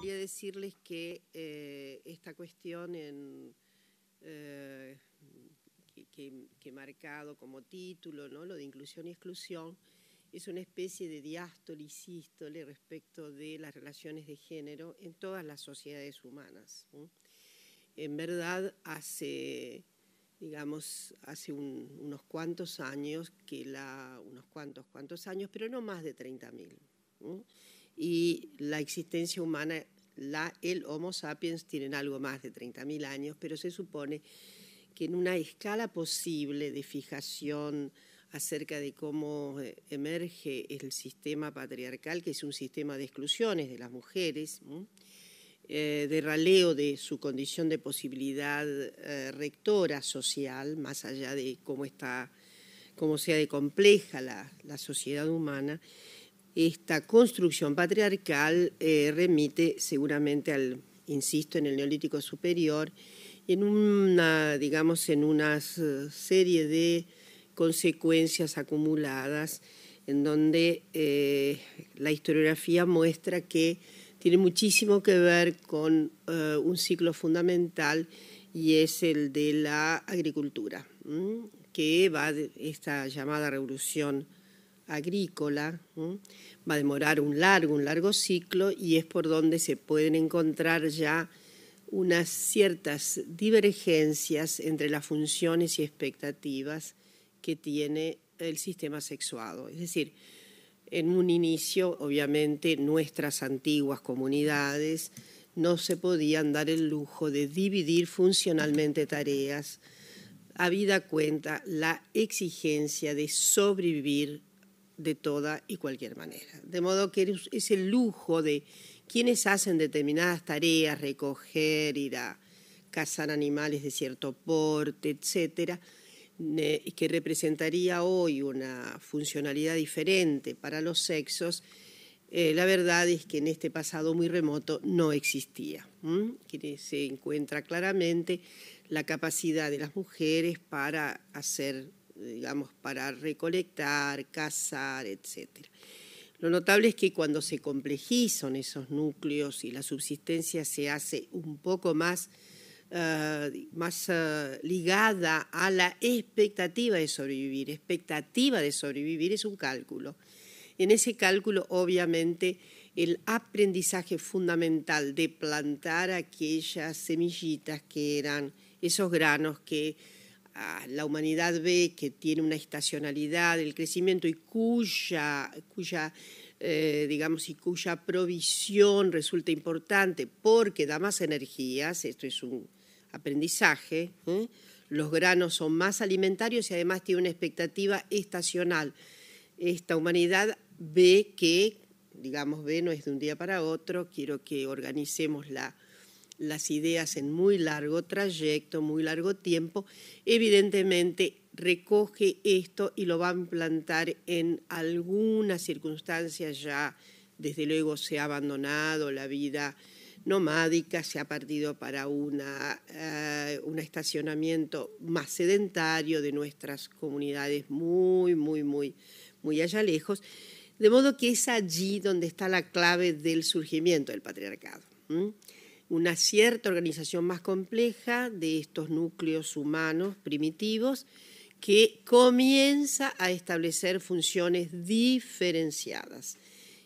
gustaría decirles que esta cuestión que he marcado como título, ¿no?, lo de inclusión y exclusión, es una especie de diástole y sístole respecto de las relaciones de género en todas las sociedades humanas, ¿no? En verdad, hace unos cuantos años, cuantos años, pero no más de 30.000, ¿no? Y la existencia humana, el Homo sapiens, tienen algo más de 30.000 años, pero se supone que en una escala posible de fijación acerca de cómo emerge el sistema patriarcal, que es un sistema de exclusiones de las mujeres, ¿no?, de raleo de su condición de posibilidad rectora social, más allá de cómo sea de compleja la sociedad humana. Esta construcción patriarcal remite seguramente insisto, en el Neolítico superior, en una serie de consecuencias acumuladas en donde la historiografía muestra que tiene muchísimo que ver con un ciclo fundamental, y es el de la agricultura, que va de esta llamada revolución agrícola, va a demorar un largo ciclo, y es por donde se pueden encontrar ya unas ciertas divergencias entre las funciones y expectativas que tiene el sistema sexuado. Es decir, en un inicio, obviamente, nuestras antiguas comunidades no se podían dar el lujo de dividir funcionalmente tareas, habida cuenta la exigencia de sobrevivir de toda y cualquier manera. De modo que es el lujo de quienes hacen determinadas tareas, recoger, ir a cazar animales de cierto porte, etcétera, que representaría hoy una funcionalidad diferente para los sexos. La verdad es que en este pasado muy remoto no existía. Que se encuentra claramente la capacidad de las mujeres para para recolectar, cazar, etcétera. Lo notable es que cuando se complejizan esos núcleos y la subsistencia se hace un poco más ligada a la expectativa de sobrevivir. Expectativa de sobrevivir es un cálculo. En ese cálculo, obviamente, el aprendizaje fundamental de plantar aquellas semillitas que eran esos granos que la humanidad ve que tiene una estacionalidad del crecimiento y cuya provisión resulta importante porque da más energías. Esto es un aprendizaje. Los granos son más alimentarios y además tiene una expectativa estacional. Esta humanidad ve que, no es de un día para otro. Quiero que organicemos las ideas en muy largo trayecto, muy largo tiempo. Evidentemente recoge esto y lo va a implantar en algunas circunstancias. Ya desde luego se ha abandonado la vida nomádica, se ha partido para un estacionamiento más sedentario de nuestras comunidades muy allá lejos, de modo que es allí donde está la clave del surgimiento del patriarcado. Una cierta organización más compleja de estos núcleos humanos primitivos que comienza a establecer funciones diferenciadas.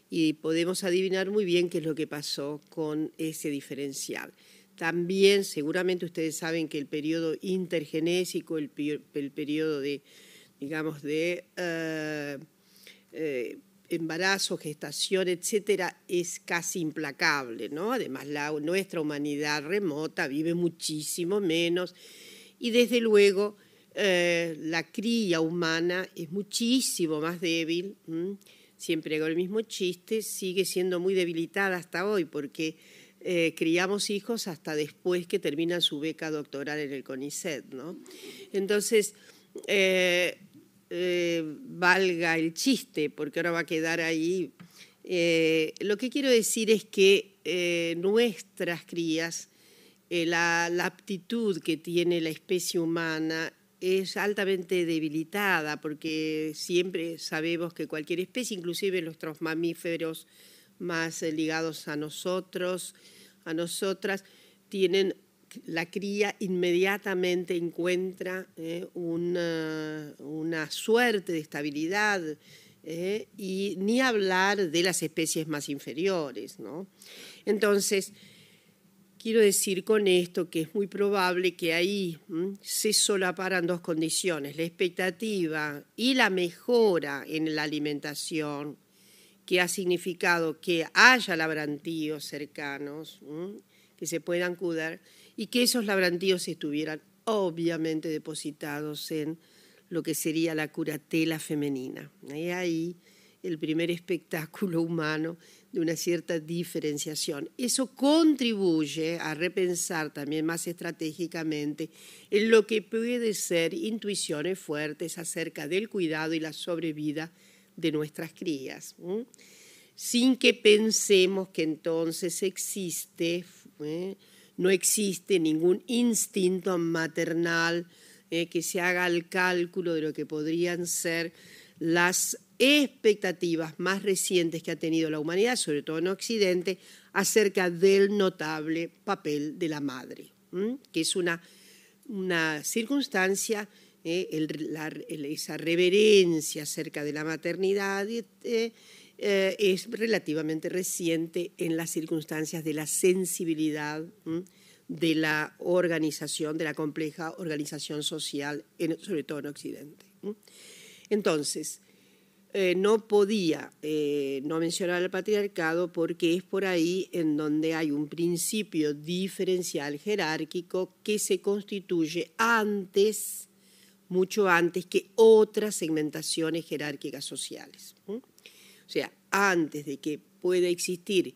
Y podemos adivinar muy bien qué es lo que pasó con ese diferencial. También seguramente ustedes saben que el periodo intergenésico, el periodo de embarazo, gestación, etcétera, es casi implacable, ¿no? Además, nuestra humanidad remota vive muchísimo menos y desde luego la cría humana es muchísimo más débil. Siempre hago el mismo chiste, sigue siendo muy debilitada hasta hoy porque criamos hijos hasta después que terminan su beca doctoral en el CONICET, ¿no? Entonces, valga el chiste, porque ahora va a quedar ahí. Lo que quiero decir es que nuestras crías, la aptitud que tiene la especie humana es altamente debilitada, porque siempre sabemos que cualquier especie, inclusive nuestros mamíferos más ligados a nosotros, a nosotras, la cría inmediatamente encuentra una suerte de estabilidad, y ni hablar de las especies más inferiores, ¿no? Entonces, quiero decir con esto que es muy probable que ahí se solaparan dos condiciones, la expectativa y la mejora en la alimentación, que ha significado que haya labrantíos cercanos, que se puedan cuidar, y que esos labrantíos estuvieran obviamente depositados en lo que sería la curatela femenina. Y ahí el primer espectáculo humano de una cierta diferenciación. Eso contribuye a repensar también más estratégicamente en lo que puede ser intuiciones fuertes acerca del cuidado y la sobrevida de nuestras crías, sin que pensemos que entonces no existe ningún instinto maternal que se haga el cálculo de lo que podrían ser las expectativas más recientes que ha tenido la humanidad, sobre todo en Occidente, acerca del notable papel de la madre, que es una circunstancia, esa reverencia acerca de la maternidad es relativamente reciente en las circunstancias de la sensibilidad de la organización, de la compleja organización social, sobre todo en Occidente. Entonces, no podía no mencionar al patriarcado porque es por ahí en donde hay un principio diferencial jerárquico que se constituye mucho antes que otras segmentaciones jerárquicas sociales. O sea, antes de que pueda existir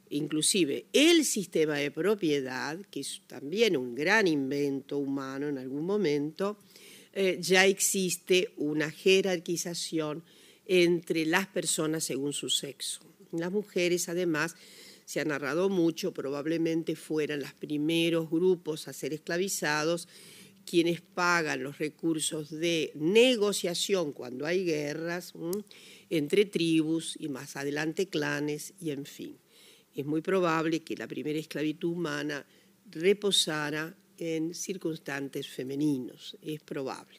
inclusive el sistema de propiedad, que es también un gran invento humano en algún momento, ya existe una jerarquización entre las personas según su sexo. Las mujeres, además, se ha narrado mucho, probablemente fueran los primeros grupos a ser esclavizados, quienes pagan los recursos de negociación cuando hay guerras entre tribus y más adelante clanes y en fin. Es muy probable que la primera esclavitud humana reposara en circunstantes femeninos, es probable.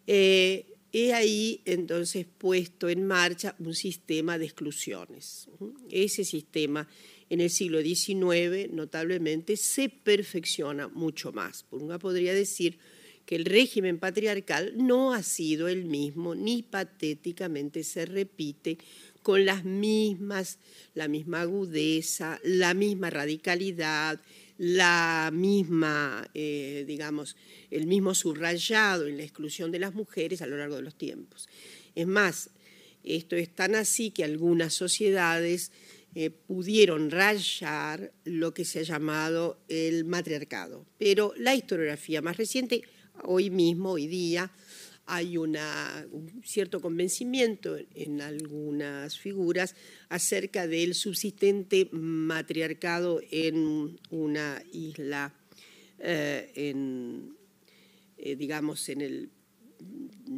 He ahí entonces puesto en marcha un sistema de exclusiones. Ese sistema en el siglo XIX notablemente se perfecciona mucho más. Por una podría decir que el régimen patriarcal no ha sido el mismo ni patéticamente se repite con la misma agudeza, la misma radicalidad, la misma, el mismo subrayado en la exclusión de las mujeres a lo largo de los tiempos. Es más, esto es tan así que algunas sociedades pudieron rayar lo que se ha llamado el matriarcado. Pero la historiografía más reciente, hoy día, hay un cierto convencimiento en algunas figuras acerca del subsistente matriarcado en una isla, en el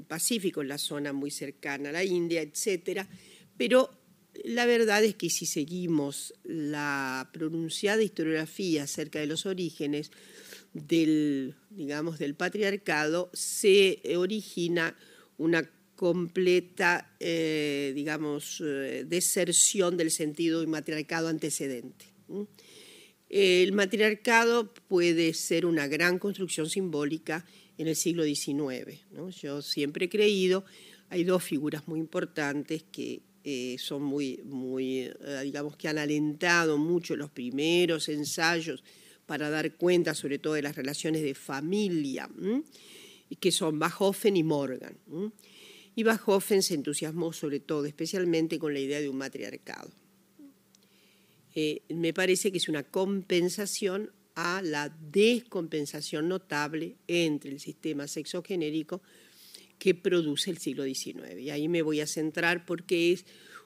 Pacífico, en la zona muy cercana a la India, etcétera. Pero la verdad es que si seguimos la pronunciada historiografía acerca de los orígenes del patriarcado, se origina una completa, deserción del sentido del matriarcado antecedente. El matriarcado puede ser una gran construcción simbólica en el siglo XIX, ¿no? Yo siempre he creído, hay dos figuras muy importantes que son que han alentado mucho los primeros ensayos para dar cuenta sobre todo de las relaciones de familia, que son Bachofen y Morgan. Y Bachofen se entusiasmó sobre todo, especialmente con la idea de un matriarcado. Me parece que es una compensación a la descompensación notable entre el sistema sexogenérico que produce el siglo XIX. Y ahí me voy a centrar porque es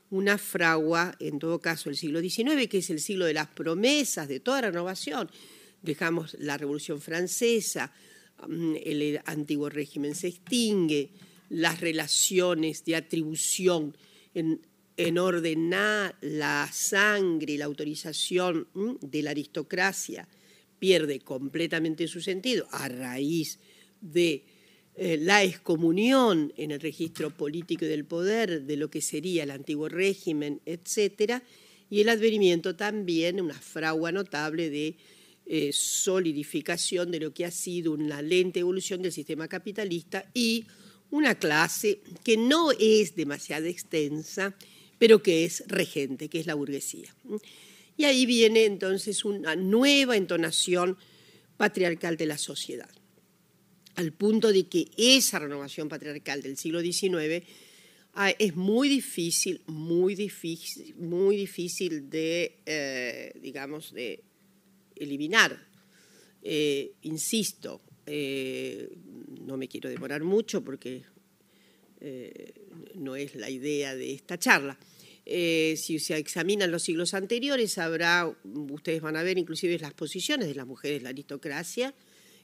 una fragua, en todo caso, el siglo XIX, que es el siglo de las promesas, de toda renovación. Dejamos la Revolución Francesa, el antiguo régimen se extingue, las relaciones de atribución en ordenar la sangre y la autorización de la aristocracia pierde completamente su sentido a raíz de la excomunión en el registro político y del poder de lo que sería el antiguo régimen, etcétera, y el advenimiento también, una fragua notable de solidificación de lo que ha sido una lenta evolución del sistema capitalista y una clase que no es demasiado extensa, pero que es regente, que es la burguesía. Y ahí viene entonces una nueva entonación patriarcal de la sociedad, al punto de que esa renovación patriarcal del siglo XIX es muy difícil de, digamos, de eliminar. Insisto, no me quiero demorar mucho porque no es la idea de esta charla. Si se examinan los siglos anteriores, ustedes van a ver inclusive las posiciones de las mujeres, la aristocracia,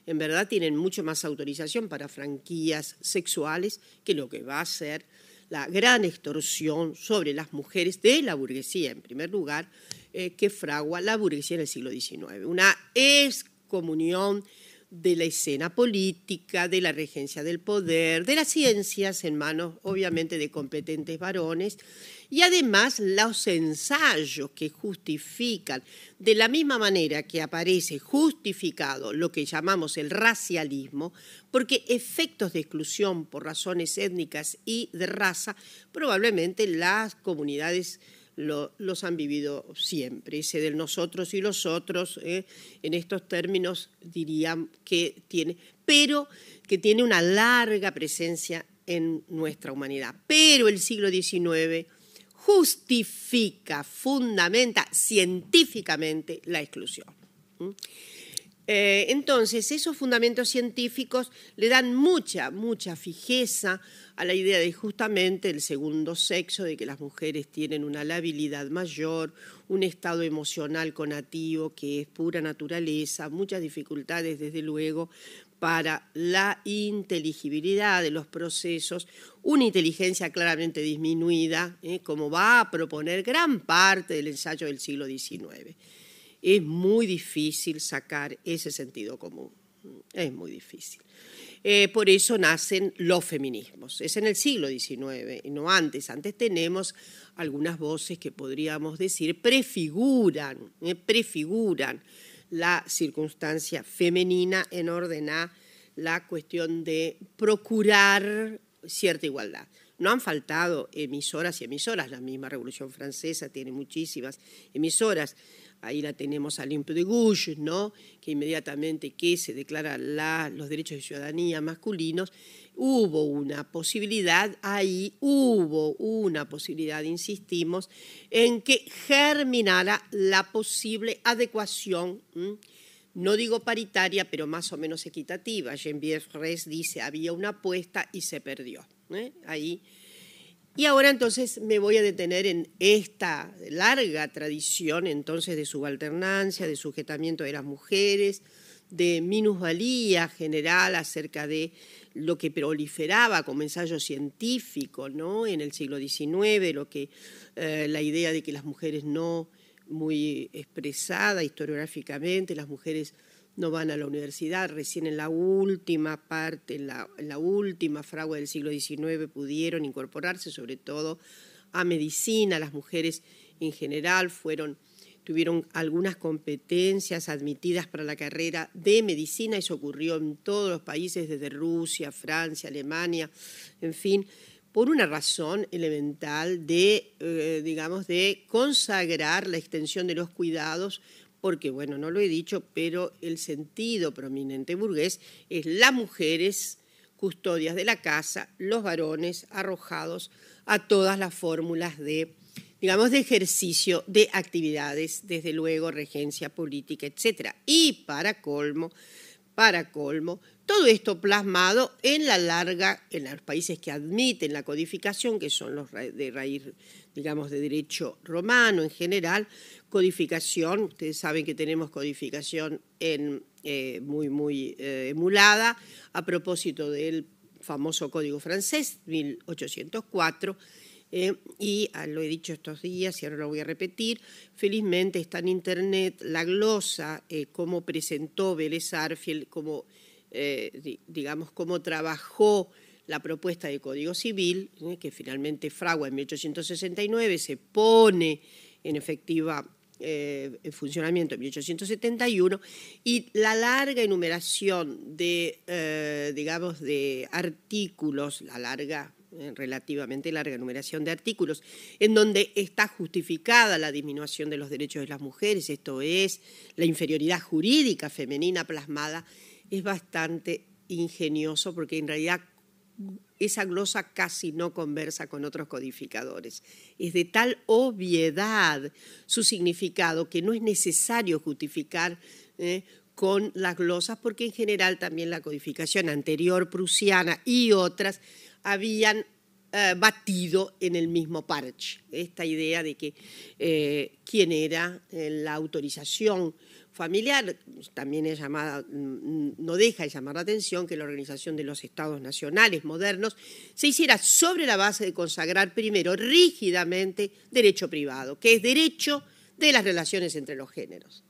en verdad tienen mucho más autorización para franquías sexuales que lo que va a ser la gran extorsión sobre las mujeres de la burguesía, en primer lugar, que fragua la burguesía en el siglo XIX. Una excomunión de la escena política, de la regencia del poder, de las ciencias en manos, obviamente, de competentes varones, y además los ensayos que justifican, de la misma manera que aparece justificado lo que llamamos el racialismo, porque efectos de exclusión por razones étnicas y de raza, probablemente las comunidades los han vivido siempre. Ese del nosotros y los otros, en estos términos dirían que tiene, pero que tiene una larga presencia en nuestra humanidad. Pero el siglo XIX justifica, fundamenta científicamente la exclusión. Entonces, esos fundamentos científicos le dan mucha fijeza a la idea de justamente el segundo sexo, de que las mujeres tienen una labilidad mayor, un estado emocional connativo que es pura naturaleza, muchas dificultades, desde luego, para la inteligibilidad de los procesos, una inteligencia claramente disminuida, como va a proponer gran parte del ensayo del siglo XIX. Es muy difícil sacar ese sentido común, es muy difícil. Por eso nacen los feminismos. Es en el siglo XIX y no antes. Antes tenemos algunas voces que podríamos decir prefiguran la circunstancia femenina en orden a la cuestión de procurar cierta igualdad. No han faltado emisoras y emisoras. La misma Revolución Francesa tiene muchísimas emisoras. Ahí la tenemos a Olympe de Gouges, ¿no? Que inmediatamente que se declaran los derechos de ciudadanía masculinos, hubo una posibilidad, insistimos, en que germinara la posible adecuación, no digo paritaria, pero más o menos equitativa. Geneviève Reyes dice, había una apuesta y se perdió. Ahí. Y ahora entonces me voy a detener en esta larga tradición entonces de subalternancia, de sujetamiento de las mujeres, de minusvalía general acerca de lo que proliferaba como ensayo científico, ¿no? En el siglo XIX, la idea de que las mujeres no muy expresada historiográficamente, las mujeres no van a la universidad, recién en la última parte, en la última fragua del siglo XIX pudieron incorporarse sobre todo a medicina. Las mujeres en general tuvieron algunas competencias admitidas para la carrera de medicina. Eso ocurrió en todos los países, desde Rusia, Francia, Alemania, en fin, por una razón elemental de consagrar la extensión de los cuidados, porque, bueno, no lo he dicho, pero el sentido prominente burgués es las mujeres custodias de la casa, los varones arrojados a todas las fórmulas de ejercicio de actividades, desde luego, regencia política, etc. Y para colmo, todo esto plasmado en los países que admiten la codificación, que son los de raíz, de derecho romano en general, codificación, ustedes saben que tenemos codificación muy emulada, a propósito del famoso Código francés, 1804, Y lo he dicho estos días y ahora lo voy a repetir, felizmente está en internet la glosa, cómo presentó Vélez Sarsfield, digamos, cómo trabajó la propuesta de Código Civil, que finalmente fragua en 1869, se pone en efectiva en funcionamiento en 1871, y la larga enumeración de, digamos, de artículos, relativamente larga enumeración de artículos, en donde está justificada la disminución de los derechos de las mujeres, esto es, la inferioridad jurídica femenina plasmada, es bastante ingenioso porque en realidad esa glosa casi no conversa con otros codificadores. Es de tal obviedad su significado que no es necesario justificar con las glosas, porque en general también la codificación anterior prusiana y otras habían batido en el mismo parche. Esta idea de que quién era la autorización familiar, también es llamada, no deja de llamar la atención que la organización de los estados nacionales modernos se hiciera sobre la base de consagrar primero rígidamente derecho privado, que es derecho de las relaciones entre los géneros.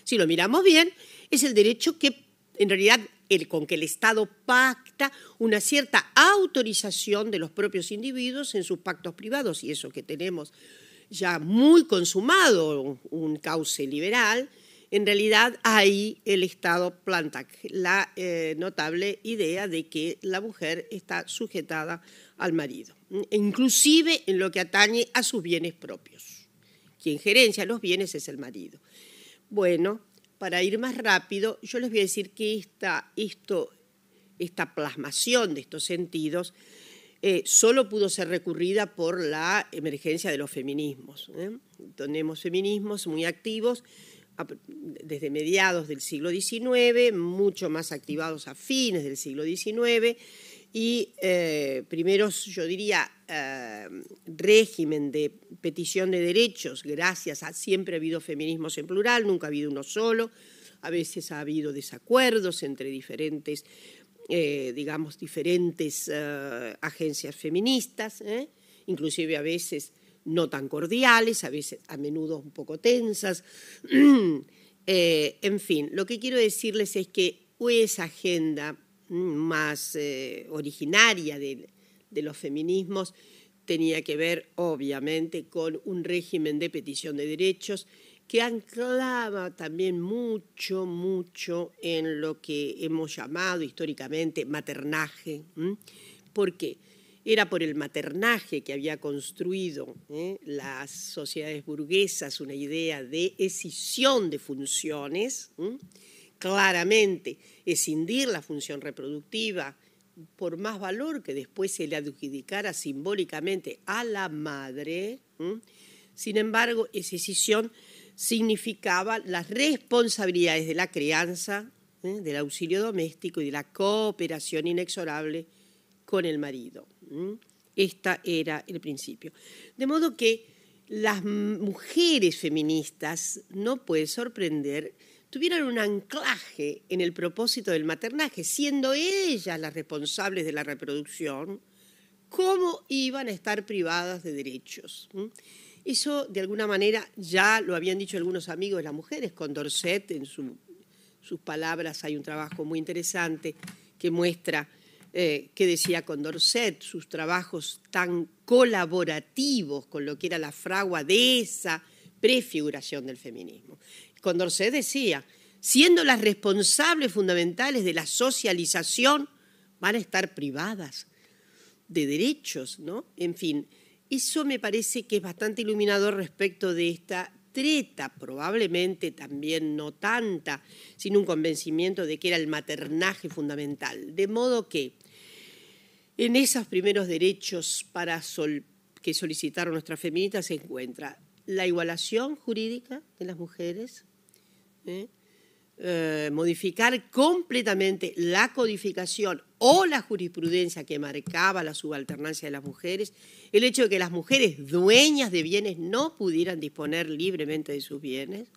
Si lo miramos bien, es el derecho que en realidad con que el Estado pacta una cierta autorización de los propios individuos en sus pactos privados, y eso que tenemos ya muy consumado, un cauce liberal. En realidad ahí el Estado planta la notable idea de que la mujer está sujetada al marido, inclusive en lo que atañe a sus bienes propios. Quien gerencia los bienes es el marido. Bueno, para ir más rápido, yo les voy a decir que esta plasmación de estos sentidos solo pudo ser recurrida por la emergencia de los feminismos. Tenemos feminismos muy activos desde mediados del siglo XIX, mucho más activados a fines del siglo XIX, y primeros, yo diría, régimen de petición de derechos, gracias a siempre ha habido feminismos en plural, nunca ha habido uno solo, a veces ha habido desacuerdos entre diferentes, digamos, diferentes agencias feministas, inclusive a veces no tan cordiales, a menudo un poco tensas. En fin, lo que quiero decirles es que esa agenda más originaria de los feminismos tenía que ver, obviamente, con un régimen de petición de derechos que anclaba también mucho en lo que hemos llamado históricamente maternaje. ¿Por qué? Era por el maternaje que había construido las sociedades burguesas una idea de escisión de funciones, claramente escindir la función reproductiva por más valor que después se le adjudicara simbólicamente a la madre. Sin embargo, esa escisión significaba las responsabilidades de la crianza, del auxilio doméstico y de la cooperación inexorable con el marido. Este era el principio. De modo que las mujeres feministas, no puede sorprender, tuvieron un anclaje en el propósito del maternaje, siendo ellas las responsables de la reproducción, ¿cómo iban a estar privadas de derechos? Eso, de alguna manera, ya lo habían dicho algunos amigos de las mujeres. Condorcet, en sus palabras, hay un trabajo muy interesante que muestra qué decía Condorcet, sus trabajos tan colaborativos con lo que era la fragua de esa prefiguración del feminismo. Condorcet decía, siendo las responsables fundamentales de la socialización, van a estar privadas de derechos, ¿no? En fin, eso me parece que es bastante iluminador respecto de esta treta, probablemente también no tanta, sino un convencimiento de que era el maternaje fundamental. De modo que en esos primeros derechos que solicitaron nuestras feministas se encuentra la igualación jurídica de las mujeres, modificar completamente la codificación o la jurisprudencia que marcaba la subalternancia de las mujeres, el hecho de que las mujeres dueñas de bienes no pudieran disponer libremente de sus bienes.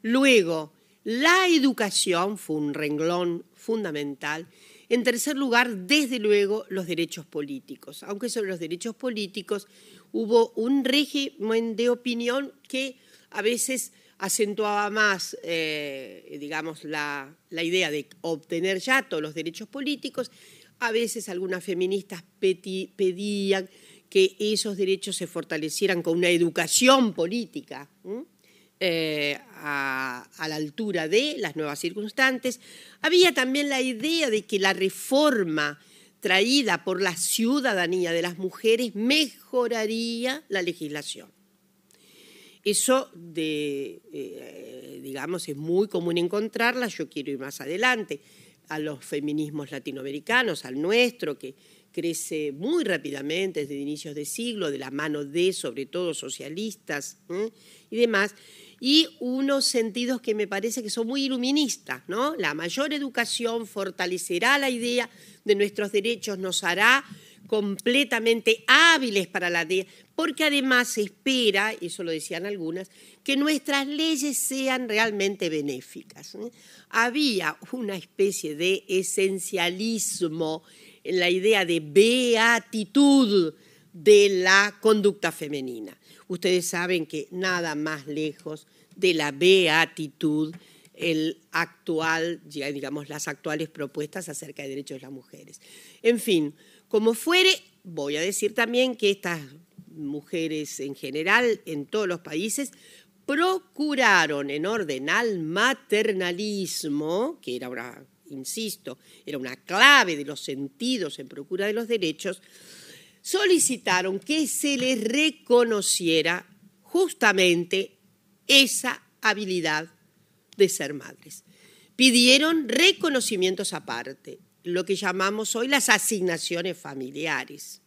Luego, la educación fue un renglón fundamental En tercer lugar, desde luego, los derechos políticos. Aunque sobre los derechos políticos hubo un régimen de opinión que a veces acentuaba más, digamos, la idea de obtener ya todos los derechos políticos. A veces algunas feministas pedían que esos derechos se fortalecieran con una educación política a la altura de las nuevas circunstancias. Había también la idea de que la reforma traída por la ciudadanía de las mujeres mejoraría la legislación. Eso, digamos, es muy común encontrarla. Yo quiero ir más adelante a los feminismos latinoamericanos, al nuestro, que crece muy rápidamente desde inicios de siglo, de la mano de, sobre todo, socialistas y demás, y unos sentidos que me parece que son muy iluministas, ¿no? La mayor educación fortalecerá la idea de nuestros derechos, nos hará completamente hábiles para la tarea, porque además se espera, eso lo decían algunas, que nuestras leyes sean realmente benéficas. Había una especie de esencialismo en la idea de beatitud de la conducta femenina. Ustedes saben que nada más lejos de la beatitud el actual, digamos, las actuales propuestas acerca de derechos de las mujeres. En fin, como fuere, voy a decir también que estas mujeres en general, en todos los países, procuraron en orden al maternalismo, que era una, insisto, era una clave de los sentidos en procura de los derechos, solicitaron que se les reconociera justamente esa habilidad de ser madres. Pidieron reconocimientos aparte, lo que llamamos hoy las asignaciones familiares.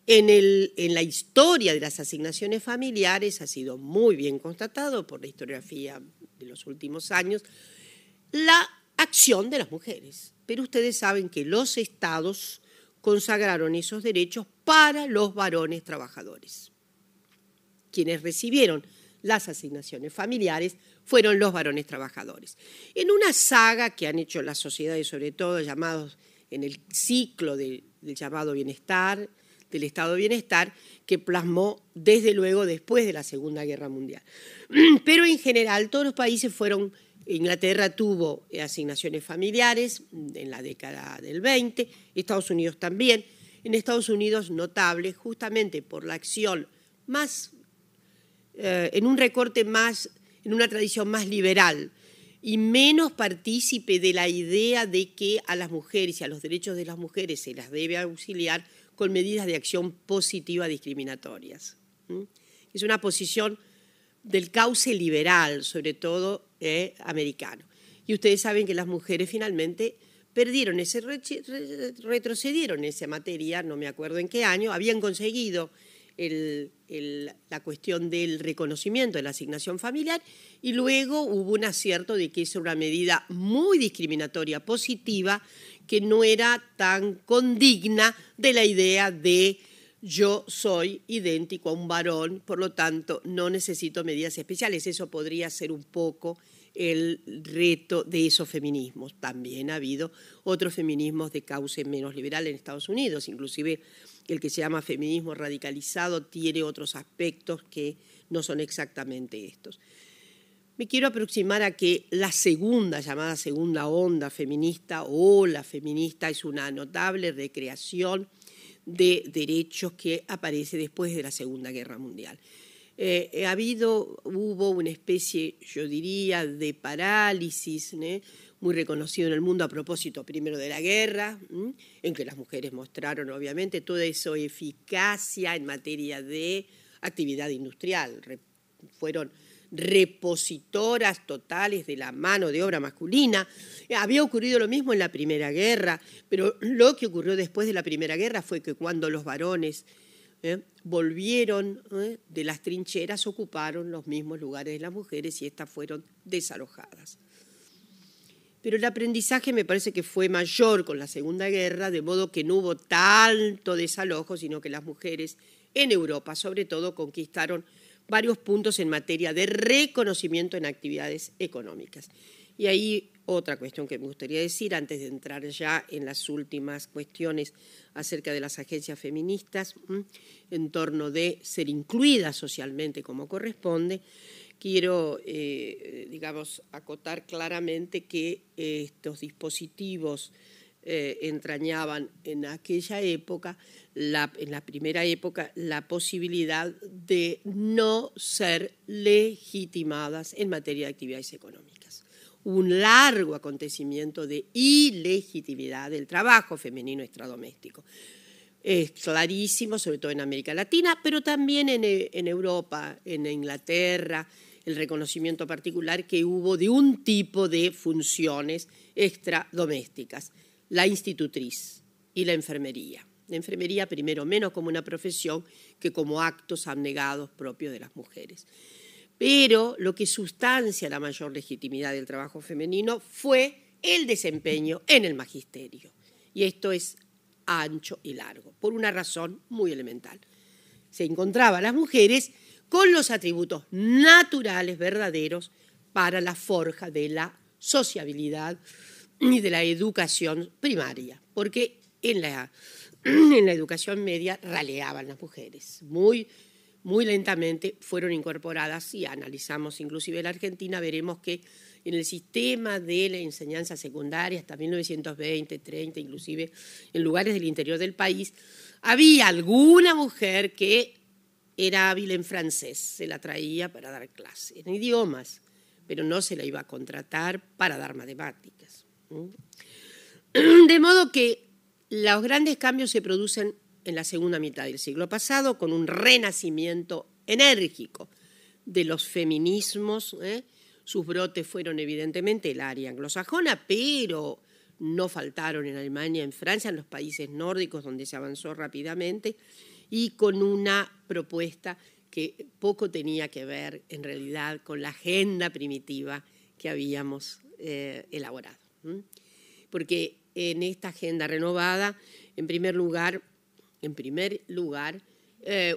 En la historia de las asignaciones familiares ha sido muy bien constatado por la historiografía de los últimos años la acción de las mujeres. Pero ustedes saben que los estados consagraron esos derechos para los varones trabajadores. Quienes recibieron las asignaciones familiares fueron los varones trabajadores. En una saga que han hecho las sociedades, sobre todo llamados en el ciclo del llamado bienestar, del estado de bienestar, que plasmó desde luego después de la Segunda Guerra Mundial. Pero en general todos los países fueron, Inglaterra tuvo asignaciones familiares en la década del 20, Estados Unidos también. En Estados Unidos notable justamente por la acción más, en un recorte más, en una tradición más liberal y menos partícipe de la idea de que a las mujeres y a los derechos de las mujeres se las debe auxiliar con medidas de acción positiva discriminatorias. Es una posición del cauce liberal, sobre todo americano. Y ustedes saben que las mujeres finalmente perdieron retrocedieron en esa materia, no me acuerdo en qué año, habían conseguido la cuestión del reconocimiento de la asignación familiar y luego hubo un acierto de que esa era una medida muy discriminatoria positiva que no era tan condigna de la idea de yo soy idéntico a un varón, por lo tanto no necesito medidas especiales. Eso podría ser un poco el reto de esos feminismos. También ha habido otros feminismos de cauce menos liberal en Estados Unidos, inclusive el que se llama feminismo radicalizado tiene otros aspectos que no son exactamente estos. Me quiero aproximar a que la segunda, llamada segunda onda feminista o la feminista, es una notable recreación de derechos que aparece después de la Segunda Guerra Mundial. Hubo una especie, yo diría, de parálisis, muy reconocido en el mundo a propósito primero de la guerra, en que las mujeres mostraron obviamente toda su eficacia en materia de actividad industrial. Fueron repositoras totales de la mano de obra masculina. Había ocurrido lo mismo en la Primera Guerra, pero lo que ocurrió después de la Primera Guerra fue que cuando los varones volvieron de las trincheras, ocuparon los mismos lugares de las mujeres y estas fueron desalojadas. Pero el aprendizaje me parece que fue mayor con la Segunda Guerra, de modo que no hubo tanto desalojo, sino que las mujeres en Europa, sobre todo, conquistaron varios puntos en materia de reconocimiento en actividades económicas. Y ahí otra cuestión que me gustaría decir antes de entrar ya en las últimas cuestiones acerca de las agencias feministas, en torno de ser incluidas socialmente como corresponde. Quiero, digamos, acotar claramente que estos dispositivos entrañaban en aquella época, en la primera época, la posibilidad de no ser legitimadas en materia de actividades económicas. Un largo acontecimiento de ilegitimidad del trabajo femenino extradoméstico. Es clarísimo, sobre todo en América Latina, pero también en Europa, en Inglaterra, el reconocimiento particular que hubo de un tipo de funciones extradomésticas, la institutriz y la enfermería. La enfermería primero menos como una profesión que como actos abnegados propios de las mujeres. Pero lo que sustancia la mayor legitimidad del trabajo femenino fue el desempeño en el magisterio. Y esto es ancho y largo, por una razón muy elemental. Se encontraban las mujeres con los atributos naturales, verdaderos, para la forja de la sociabilidad y de la educación primaria, porque en la educación media raleaban las mujeres. Muy lentamente fueron incorporadas. Si analizamos inclusive la Argentina, veremos que en el sistema de la enseñanza secundaria hasta 1920, 30, inclusive en lugares del interior del país, había alguna mujer que era hábil en francés, se la traía para dar clase, en idiomas, pero no se la iba a contratar para dar matemáticas. De modo que los grandes cambios se producen en la segunda mitad del siglo pasado con un renacimiento enérgico de los feminismos. Sus brotes fueron evidentemente el área anglosajona, pero no faltaron en Alemania, en Francia, en los países nórdicos donde se avanzó rápidamente y con una propuesta que poco tenía que ver en realidad con la agenda primitiva que habíamos elaborado. Porque en esta agenda renovada, en primer lugar,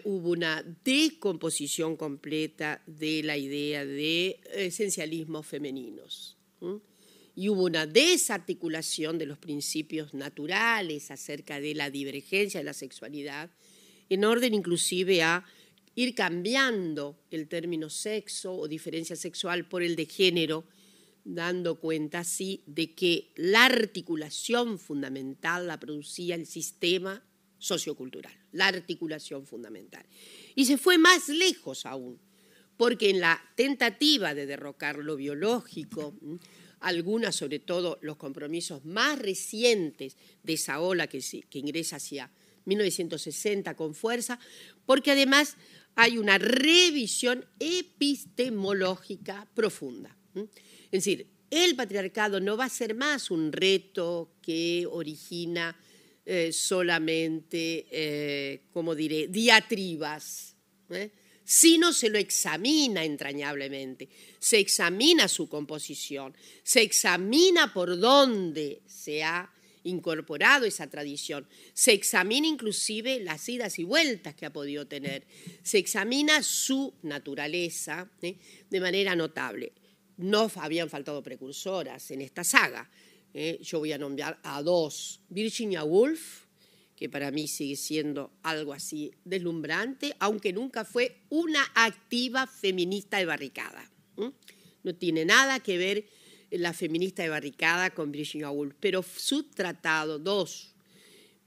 hubo una descomposición completa de la idea de esencialismos femeninos. Y hubo una desarticulación de los principios naturales acerca de la divergencia de la sexualidad, en orden inclusive a ir cambiando el término sexo o diferencia sexual por el de género, dando cuenta así de que la articulación fundamental la producía el sistema sociocultural, la articulación fundamental. Y se fue más lejos aún, porque en la tentativa de derrocar lo biológico, algunas, sobre todo los compromisos más recientes de esa ola que ingresa hacia 1960 con fuerza, porque además hay una revisión epistemológica profunda. Es decir, el patriarcado no va a ser más un reto que origina solamente, ¿cómo diré?, diatribas, sino se lo examina entrañablemente, se examina su composición, se examina por dónde se ha incorporado esa tradición, se examina inclusive las idas y vueltas que ha podido tener, se examina su naturaleza de manera notable. No habían faltado precursoras en esta saga. Yo voy a nombrar a dos. Virginia Woolf, que para mí sigue siendo algo así deslumbrante, aunque nunca fue una activa feminista de barricada. No tiene nada que ver la feminista de barricada con Virginia Woolf, pero su tratado,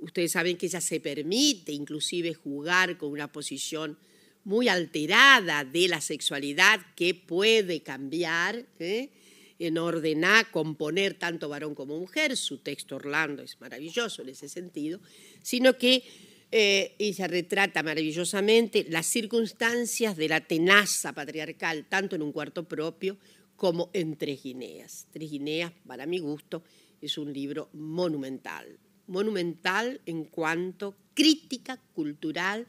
ustedes saben que ella se permite inclusive jugar con una posición muy alterada de la sexualidad que puede cambiar en orden a componer tanto varón como mujer. Su texto Orlando es maravilloso en ese sentido, sino que ella retrata maravillosamente las circunstancias de la tenaza patriarcal, tanto en Un cuarto propio como en Tres Guineas. Tres Guineas, para mi gusto, es un libro monumental. Monumental en cuanto crítica cultural,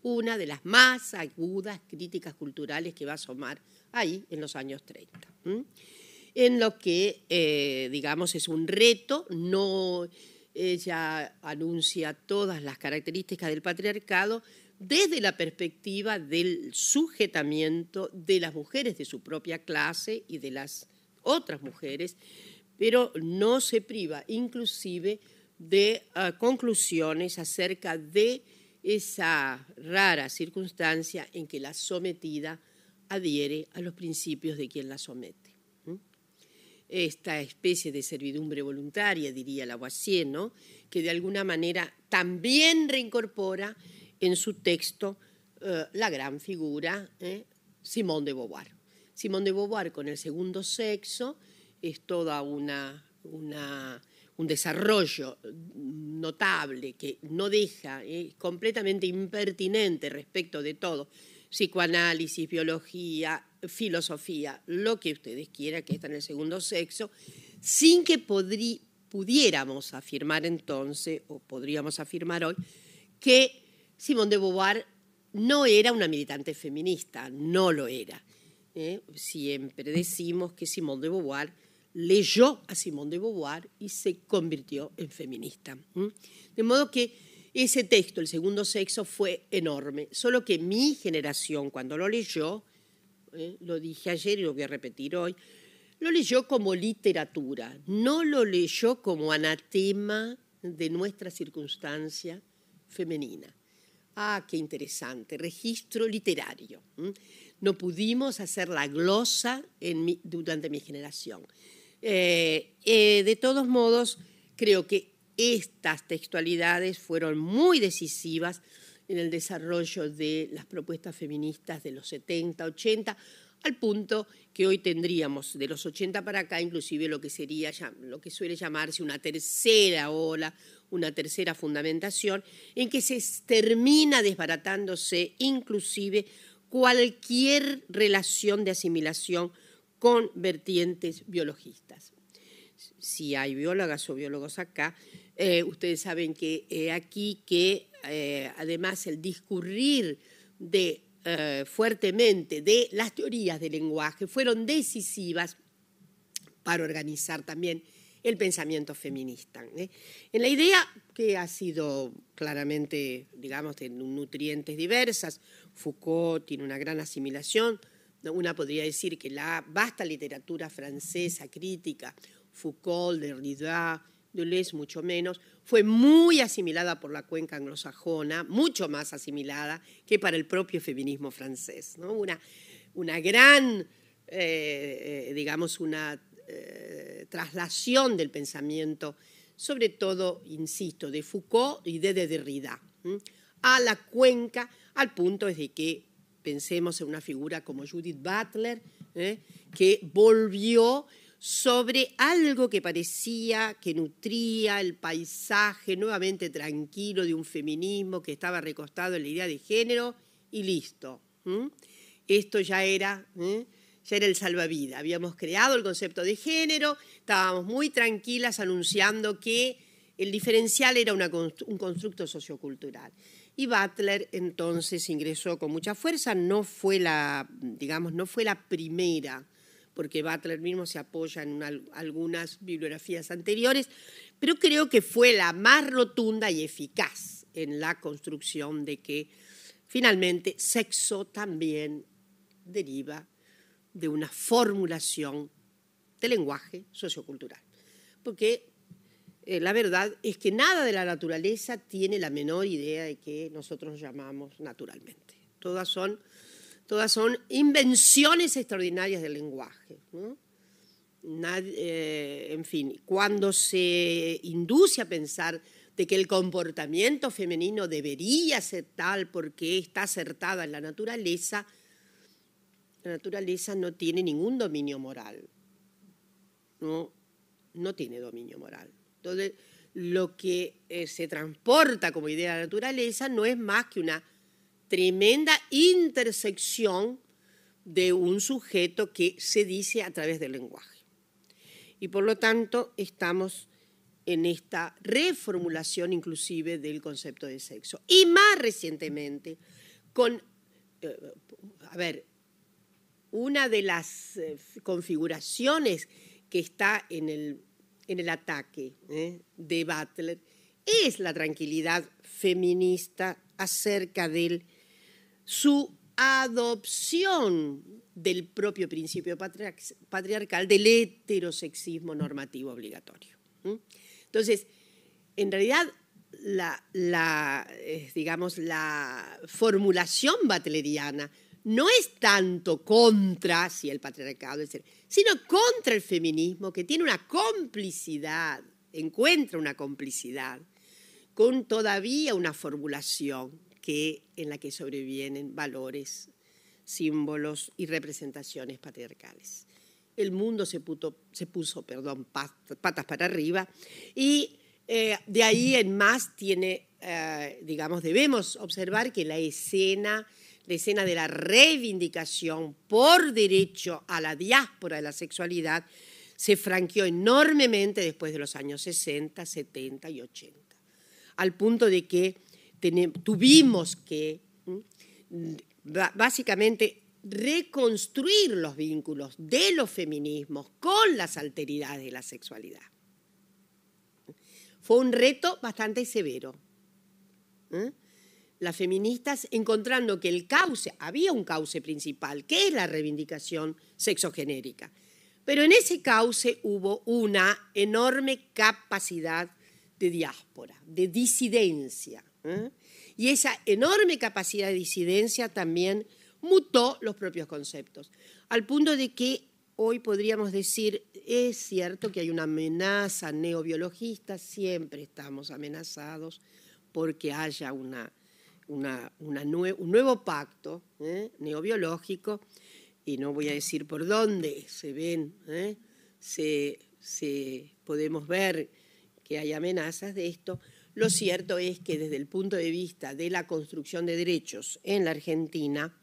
una de las más agudas críticas culturales que va a asomar ahí en los años 30. En lo que, digamos, es un reto, ella anuncia todas las características del patriarcado desde la perspectiva del sujetamiento de las mujeres de su propia clase y de las otras mujeres, pero no se priva inclusive de conclusiones acerca de esa rara circunstancia en que la sometida adhiere a los principios de quien la somete. Esta especie de servidumbre voluntaria, diría Lavoisier, ¿no?, que de alguna manera también reincorpora en su texto la gran figura Simone de Beauvoir. Simone de Beauvoir con El segundo sexo es toda un desarrollo notable que no deja, completamente impertinente respecto de todo, psicoanálisis, biología, filosofía, lo que ustedes quieran, que está en El segundo sexo, sin que pudiéramos afirmar entonces, o podríamos afirmar hoy, que Simone de Beauvoir no era una militante feminista, no lo era. Siempre decimos que Simone de Beauvoir leyó a Simone de Beauvoir y se convirtió en feminista. De modo que ese texto, El segundo sexo, fue enorme, solo que mi generación cuando lo leyó, lo dije ayer y lo voy a repetir hoy, lo leyó como literatura, no lo leyó como anatema de nuestra circunstancia femenina. Ah, qué interesante, registro literario. No pudimos hacer la glosa durante mi generación. De todos modos, creo que estas textualidades fueron muy decisivas en el desarrollo de las propuestas feministas de los 70, 80, al punto que hoy tendríamos de los 80 para acá inclusive lo que suele llamarse una tercera ola, una tercera fundamentación, en que se termina desbaratándose inclusive cualquier relación de asimilación con vertientes biologistas. Si hay biólogas o biólogos acá, ustedes saben que aquí que además el discurrir fuertemente de las teorías del lenguaje fueron decisivas para organizar también el pensamiento feminista. En la idea que ha sido claramente, digamos, de nutrientes diversas, Foucault tiene una gran asimilación. Una podría decir que la vasta literatura francesa crítica, Foucault, Derrida, Deleuze mucho menos, fue muy asimilada por la cuenca anglosajona, mucho más asimilada que para el propio feminismo francés, ¿no? Una gran, digamos, traslación del pensamiento, sobre todo, insisto, de Foucault y de Derrida, a la cuenca, al punto de que pensemos en una figura como Judith Butler, que volvió sobre algo que parecía que nutría el paisaje nuevamente tranquilo de un feminismo que estaba recostado en la idea de género y listo. Esto ya era el salvavidas. Habíamos creado el concepto de género, estábamos muy tranquilas anunciando que el diferencial era un constructo sociocultural. Y Butler entonces ingresó con mucha fuerza, no fue la primera, porque Butler mismo se apoya en algunas bibliografías anteriores, pero creo que fue la más rotunda y eficaz en la construcción de que finalmente sexo también deriva de una formulación de lenguaje sociocultural. Porque la verdad es que nada de la naturaleza tiene la menor idea de que nosotros llamamos naturalmente. Todas son invenciones extraordinarias del lenguaje, ¿no? En fin, cuando se induce a pensar de que el comportamiento femenino debería ser tal porque está acertada en la naturaleza no tiene ningún dominio moral, no tiene dominio moral. Entonces, lo que se transporta como idea de la naturaleza no es más que una tremenda intersección de un sujeto que se dice a través del lenguaje. Y por lo tanto estamos en esta reformulación inclusive del concepto de sexo. Y más recientemente, una de las configuraciones que está en el ataque de Butler es la tranquilidad feminista acerca de su adopción del propio principio patriarcal del heterosexismo normativo obligatorio. Entonces, en realidad, digamos, la formulación butleriana no es tanto contra el patriarcado, sino contra el feminismo, que tiene una complicidad, encuentra una complicidad con todavía una formulación en la que sobrevienen valores, símbolos y representaciones patriarcales. El mundo se puso patas para arriba y de ahí en más digamos, debemos observar que la escena de la reivindicación por derecho a la diáspora de la sexualidad se franqueó enormemente después de los años 60, 70 y 80, al punto de que tuvimos que básicamente reconstruir los vínculos de los feminismos con las alteridades de la sexualidad. Fue un reto bastante severo. Las feministas encontrando que había un cauce principal, que es la reivindicación sexogenérica, pero en ese cauce hubo una enorme capacidad de diáspora, de disidencia. Y esa enorme capacidad de disidencia también mutó los propios conceptos, al punto de que hoy podríamos decir, es cierto que hay una amenaza neobiologista, siempre estamos amenazados porque haya un nuevo pacto neobiológico, y no voy a decir por dónde se ven, podemos ver que hay amenazas de esto. Lo cierto es que desde el punto de vista de la construcción de derechos en la Argentina,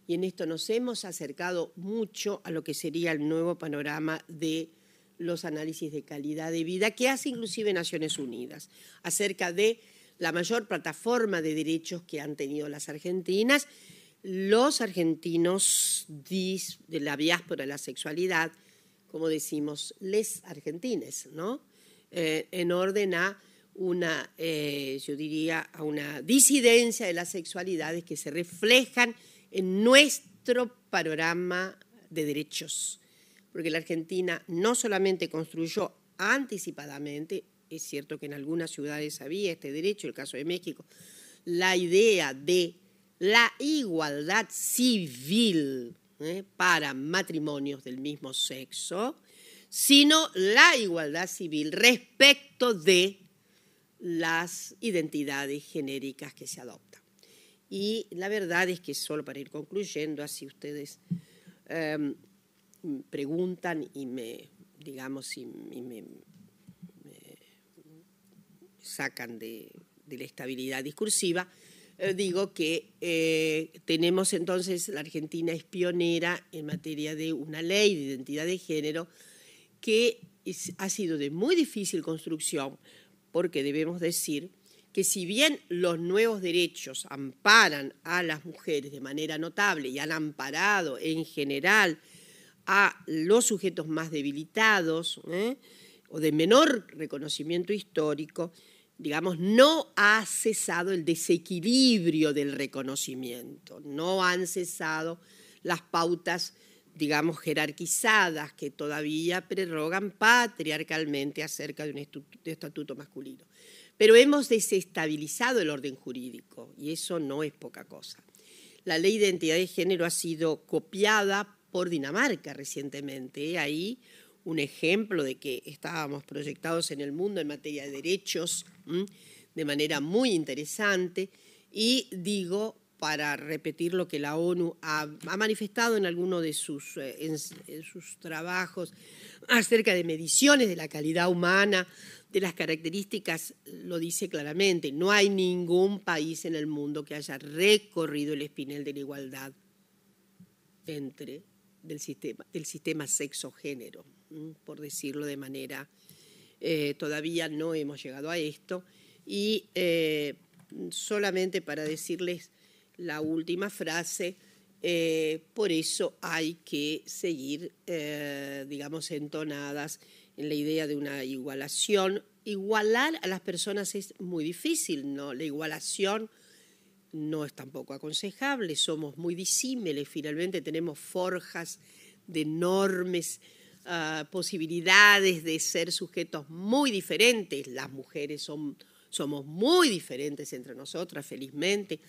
y en esto nos hemos acercado mucho a lo que sería el nuevo panorama de los análisis de calidad de vida que hace inclusive Naciones Unidas, acerca de la mayor plataforma de derechos que han tenido las argentinas, los argentinos de la diáspora de la sexualidad, como decimos, les argentines, ¿no? En orden a yo diría, a una disidencia de las sexualidades que se reflejan en nuestro panorama de derechos, porque la Argentina no solamente construyó anticipadamente, es cierto que en algunas ciudades había este derecho, el caso de México, la idea de la igualdad civil para matrimonios del mismo sexo, sino la igualdad civil respecto de las identidades genéricas que se adoptan. Y la verdad es que, solo para ir concluyendo, así ustedes preguntan y me sacan de la estabilidad discursiva, digo que tenemos entonces, la Argentina es pionera en materia de una ley de identidad de género que ha sido de muy difícil construcción, porque debemos decir que si bien los nuevos derechos amparan a las mujeres de manera notable y han amparado en general a los sujetos más debilitados o de menor reconocimiento histórico, digamos, no ha cesado el desequilibrio del reconocimiento, no han cesado las pautas, digamos, jerarquizadas que todavía prerrogan patriarcalmente acerca de un estatuto masculino. Pero hemos desestabilizado el orden jurídico y eso no es poca cosa. La ley de identidad de género ha sido copiada por Dinamarca recientemente. Ahí un ejemplo de que estábamos proyectados en el mundo en materia de derechos de manera muy interesante. Y digo, para repetir lo que la ONU ha manifestado en alguno de sus trabajos acerca de mediciones de la calidad humana, de las características, lo dice claramente, no hay ningún país en el mundo que haya recorrido el espinel de la igualdad del sistema sexo-género, por decirlo de manera, todavía no hemos llegado a esto. Y solamente para decirles la última frase, por eso hay que seguir, digamos, entonadas en la idea de una igualación. Igualar a las personas es muy difícil, ¿no? La igualación no es tampoco aconsejable, somos muy disímiles, finalmente tenemos forjas de enormes posibilidades de ser sujetos muy diferentes. Las mujeres somos muy diferentes entre nosotras, felizmente.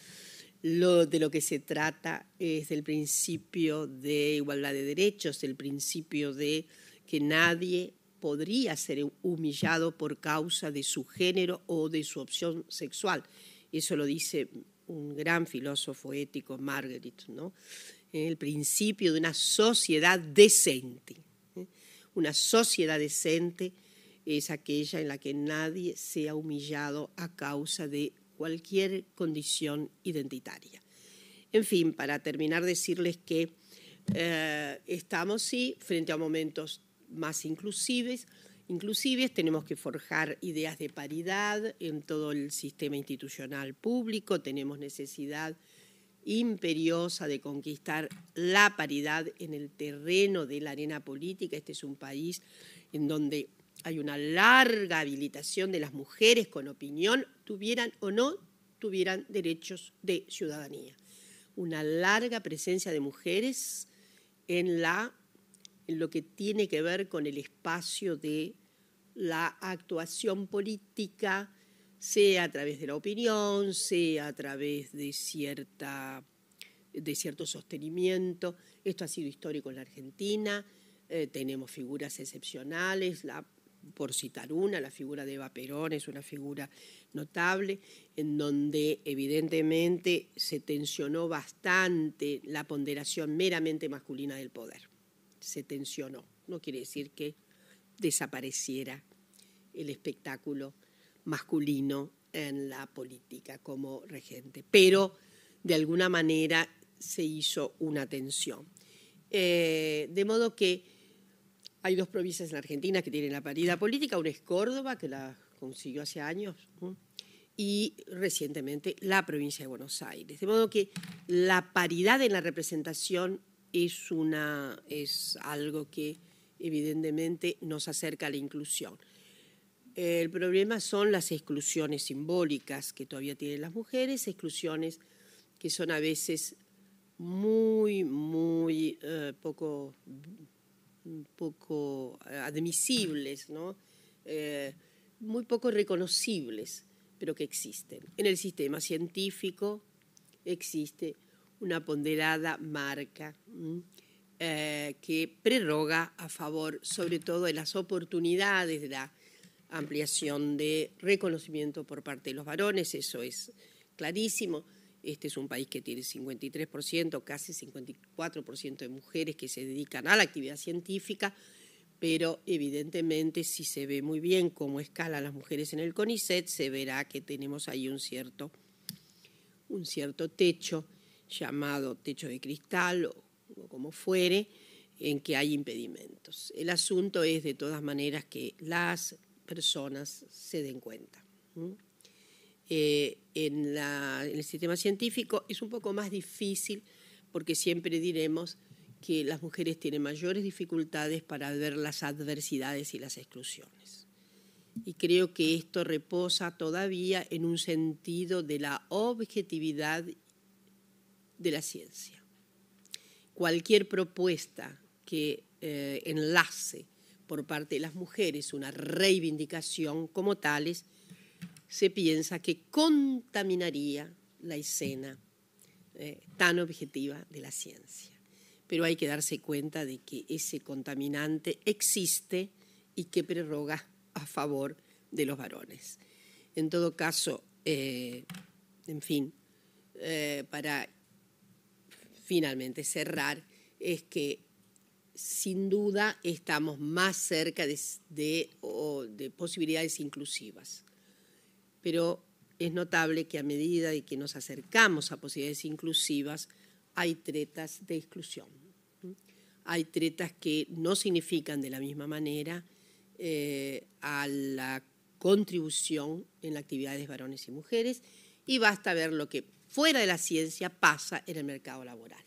De lo que se trata es del principio de igualdad de derechos, del principio de que nadie podría ser humillado por causa de su género o de su opción sexual. Eso lo dice un gran filósofo ético, Margaret, ¿no? El principio de una sociedad decente. Una sociedad decente es aquella en la que nadie sea humillado a causa de cualquier condición identitaria. En fin, para terminar, decirles que estamos, sí, frente a momentos más inclusives, tenemos que forjar ideas de paridad en todo el sistema institucional público, tenemos necesidad imperiosa de conquistar la paridad en el terreno de la arena política. Este es un país en donde hay una larga habilitación de las mujeres con opinión, tuvieran o no tuvieran derechos de ciudadanía. Una larga presencia de mujeres en lo que tiene que ver con el espacio de la actuación política, sea a través de la opinión, sea a través de cierto sostenimiento. Esto ha sido histórico en la Argentina, tenemos figuras excepcionales, por citar una, la figura de Eva Perón es una figura notable, en donde evidentemente se tensionó bastante la ponderación meramente masculina del poder. Se tensionó, no quiere decir que desapareciera el espectáculo masculino en la política como regente, pero de alguna manera se hizo una tensión. De modo que hay dos provincias en la Argentina que tienen la paridad política, una es Córdoba, que la consiguió hace años, y recientemente la provincia de Buenos Aires. De modo que la paridad en la representación es algo que evidentemente nos acerca a la inclusión. El problema son las exclusiones simbólicas que todavía tienen las mujeres, exclusiones que son a veces muy poco admisibles, ¿no? Muy poco reconocibles, pero que existen. En el sistema científico existe una ponderada marca que prerroga a favor, sobre todo, de las oportunidades de la ampliación de reconocimiento por parte de los varones. Eso es clarísimo. Este es un país que tiene 53%, casi 54% de mujeres que se dedican a la actividad científica, pero evidentemente si se ve muy bien cómo escalan las mujeres en el CONICET, se verá que tenemos ahí un cierto techo, llamado techo de cristal o como fuere, en que hay impedimentos. El asunto es de todas maneras que las personas se den cuenta. En el sistema científico es un poco más difícil porque siempre diremos que las mujeres tienen mayores dificultades para ver las adversidades y las exclusiones. Y creo que esto reposa todavía en un sentido de la objetividad de la ciencia. Cualquier propuesta que enlace por parte de las mujeres una reivindicación como tales, se piensa que contaminaría la escena tan objetiva de la ciencia. Pero hay que darse cuenta de que ese contaminante existe y que prerroga a favor de los varones. En todo caso, en fin, para finalmente cerrar, es que sin duda estamos más cerca de posibilidades inclusivas. Pero es notable que a medida de que nos acercamos a posibilidades inclusivas, hay tretas de exclusión. Hay tretas que no significan de la misma manera a la contribución en las actividades varones y mujeres, y basta ver lo que fuera de la ciencia pasa en el mercado laboral,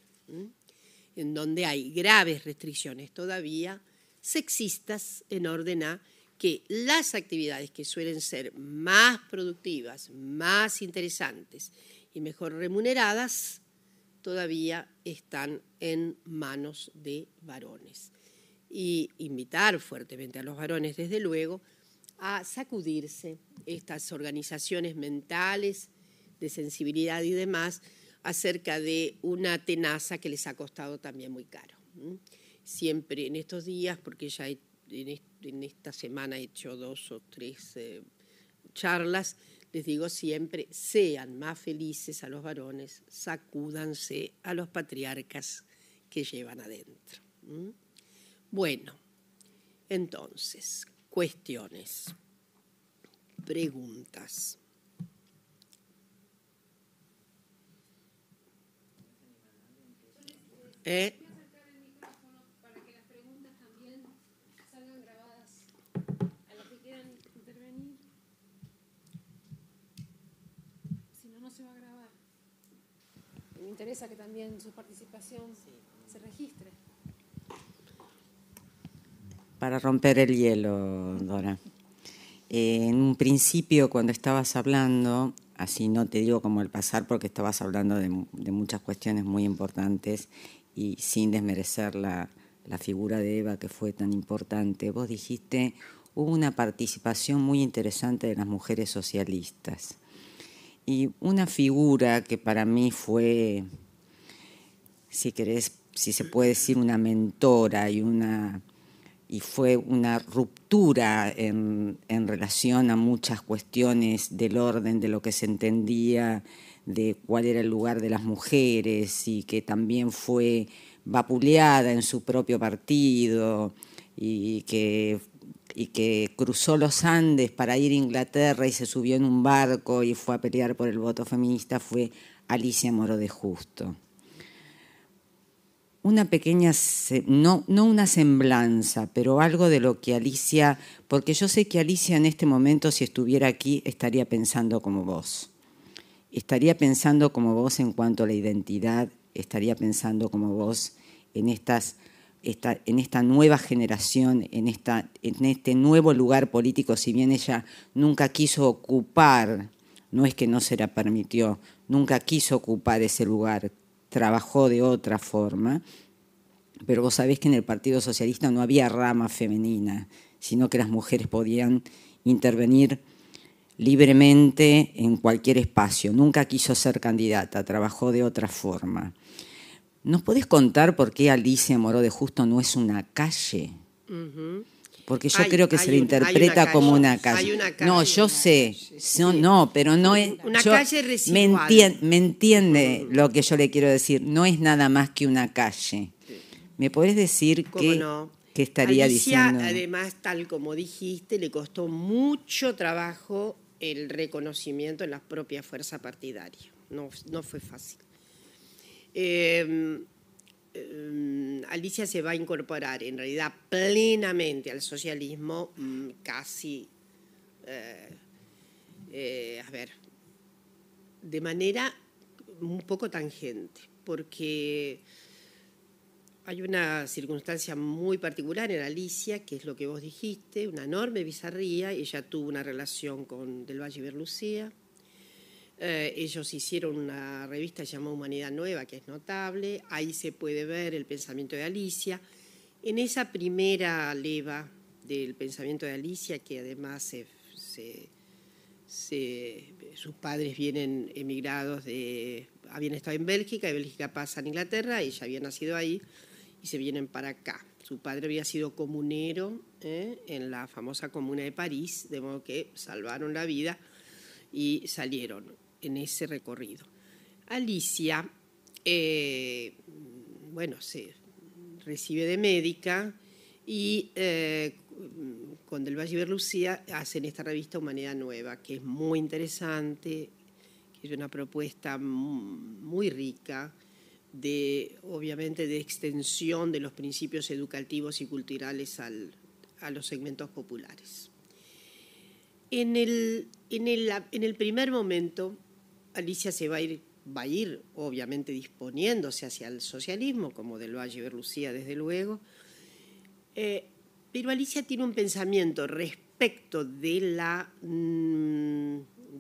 en donde hay graves restricciones todavía sexistas en orden a que las actividades que suelen ser más productivas, más interesantes y mejor remuneradas todavía están en manos de varones. Y invitar fuertemente a los varones, desde luego, a sacudirse estas organizaciones mentales de sensibilidad y demás acerca de una tenaza que les ha costado también muy caro. Siempre en estos días, porque ya en esta semana he hecho 2 o 3 charlas, les digo siempre, sean más felices a los varones, sacúdanse a los patriarcas que llevan adentro. Bueno, entonces, cuestiones, preguntas. Para que las preguntas también salgan grabadas a los que quieran intervenir. Si no, no se va a grabar. Me interesa que también su participación se registre. Para romper el hielo, Dora. En un principio, cuando estabas hablando, así no te digo como al pasar, porque estabas hablando de muchas cuestiones muy importantes y sin desmerecer la figura de Eva, que fue tan importante, vos dijiste, hubo una participación muy interesante de las mujeres socialistas. Y una figura que para mí fue, si querés, si se puede decir, una mentora y fue una ruptura en relación a muchas cuestiones del orden, de lo que se entendía, de cuál era el lugar de las mujeres, y que también fue vapuleada en su propio partido, y que cruzó los Andes para ir a Inglaterra y se subió en un barco y fue a pelear por el voto feminista, fue Alicia Moró de Justo. Una pequeña, no una semblanza, pero algo de lo que Alicia, porque yo sé que Alicia en este momento, si estuviera aquí, estaría pensando como vos. Estaría pensando como vos en cuanto a la identidad, estaría pensando como vos en esta nueva generación, en este nuevo lugar político, si bien ella nunca quiso ocupar, no es que no se la permitió, nunca quiso ocupar ese lugar, trabajó de otra forma, pero vos sabés que en el Partido Socialista no había rama femenina, sino que las mujeres podían intervenir libremente en cualquier espacio. Nunca quiso ser candidata, trabajó de otra forma. ¿Nos podés contar por qué Alicia Moró de Justo no es una calle? Porque yo creo que se le interpreta como una calle. No, yo sé. No, pero no es... Una calle residual. Me entiende lo que yo le quiero decir. No es nada más que una calle. ¿Me podés decir qué estaría Alicia, diciendo? además, tal como dijiste, le costó mucho trabajo el reconocimiento en la propia fuerza partidaria. No fue fácil. Alicia se va a incorporar en realidad plenamente al socialismo casi, de manera un poco tangente, porque hay una circunstancia muy particular en Alicia, que es lo que vos dijiste, una enorme bizarría. Ella tuvo una relación con Del Valle y Berlucía. Ellos hicieron una revista llamada Humanidad Nueva, que es notable. Ahí se puede ver el pensamiento de Alicia. En esa primera leva del pensamiento de Alicia, que además sus padres vienen emigrados, habían estado en Bélgica, de Bélgica pasan a Inglaterra, ella había nacido ahí y se vienen para acá. Su padre había sido comunero en la famosa Comuna de París, de modo que salvaron la vida y salieron en ese recorrido. Alicia, se recibe de médica y con Del Valle y Berlucía hacen esta revista Humanidad Nueva, que es muy interesante, que es una propuesta muy rica, obviamente de extensión de los principios educativos y culturales a los segmentos populares. En el primer momento, Alicia va a ir obviamente disponiéndose hacia el socialismo, como Del Valle y Berlucía, desde luego, pero Alicia tiene un pensamiento respecto de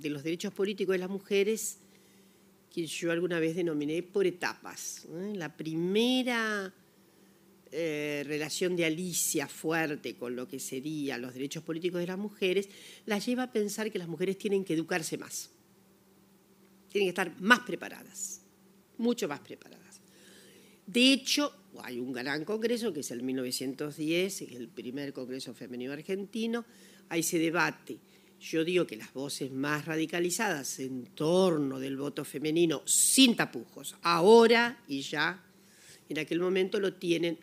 los derechos políticos de las mujeres que yo alguna vez denominé por etapas. La primera relación de Alicia fuerte con lo que serían los derechos políticos de las mujeres la lleva a pensar que las mujeres tienen que educarse más, tienen que estar más preparadas, mucho más preparadas. De hecho, hay un gran congreso que es el 1910, es el primer congreso femenino argentino, ahí se debate. Yo digo que las voces más radicalizadas en torno del voto femenino, sin tapujos, ahora y ya, en aquel momento lo tienen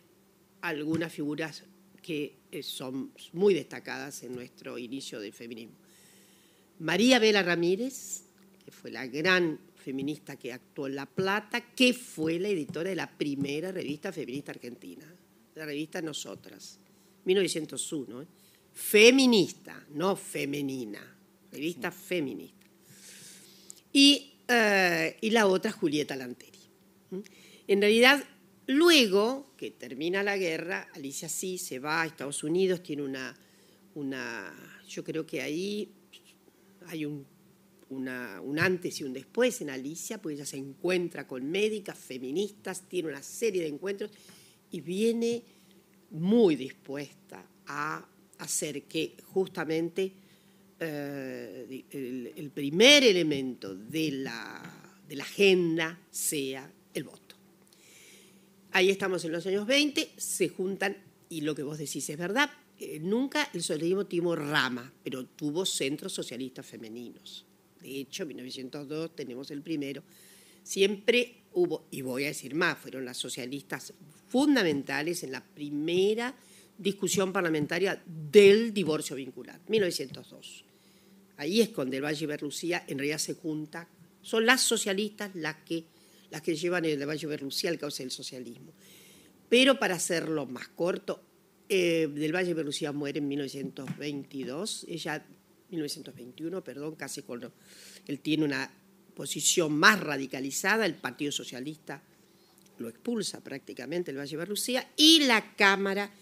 algunas figuras que son muy destacadas en nuestro inicio del feminismo. María Vela Ramírez, que fue la gran feminista que actuó en La Plata, que fue la editora de la primera revista feminista argentina, la revista Nosotras, 1901, feminista, no femenina, revista feminista. Y la otra, Julieta Lanteri. En realidad, luego que termina la guerra, Alicia sí se va a Estados Unidos, tiene yo creo que ahí hay un antes y un después en Alicia, porque ella se encuentra con médicas, feministas, tiene una serie de encuentros y viene muy dispuesta a hacer que justamente el primer elemento de la agenda sea el voto. Ahí estamos en los años 20, se juntan, y lo que vos decís es verdad, nunca el socialismo tuvo rama, pero tuvo centros socialistas femeninos. De hecho, en 1902 tenemos el primero. Siempre hubo, y voy a decir más, fueron las socialistas fundamentales en la primera discusión parlamentaria del divorcio vincular, 1902. Ahí es cuando el Valle Berrucía en realidad se junta. Son las socialistas las que llevan el Valle Berrucía al cauce del socialismo. Pero para hacerlo más corto, del Valle Berrucía muere en 1922, ella 1921, perdón, casi cuando él tiene una posición más radicalizada, el Partido Socialista lo expulsa prácticamente el Valle Berrucía y la Cámara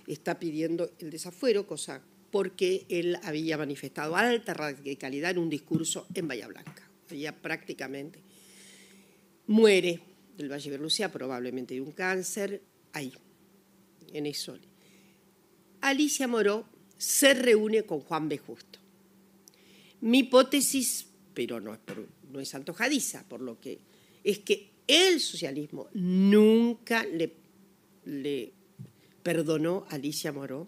está pidiendo el desafuero, cosa porque él había manifestado alta radicalidad en un discurso en Bahía Blanca. Ella prácticamente muere del Valle Berrucía, probablemente de un cáncer, ahí, en eso. Alicia Moró se reúne con Juan B. Justo. Mi hipótesis, pero no es antojadiza, por lo que es que el socialismo nunca le perdonó a Alicia Moró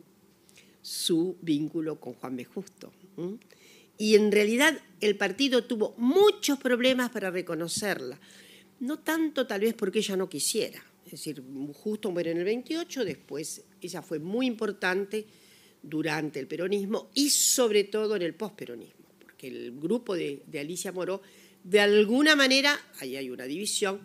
su vínculo con Juan B. Justo. Y en realidad el partido tuvo muchos problemas para reconocerla. No tanto tal vez porque ella no quisiera. Es decir, Justo muere en el 28, después ella fue muy importante durante el peronismo y sobre todo en el posperonismo, porque el grupo de Alicia Moró, de alguna manera, ahí hay una división,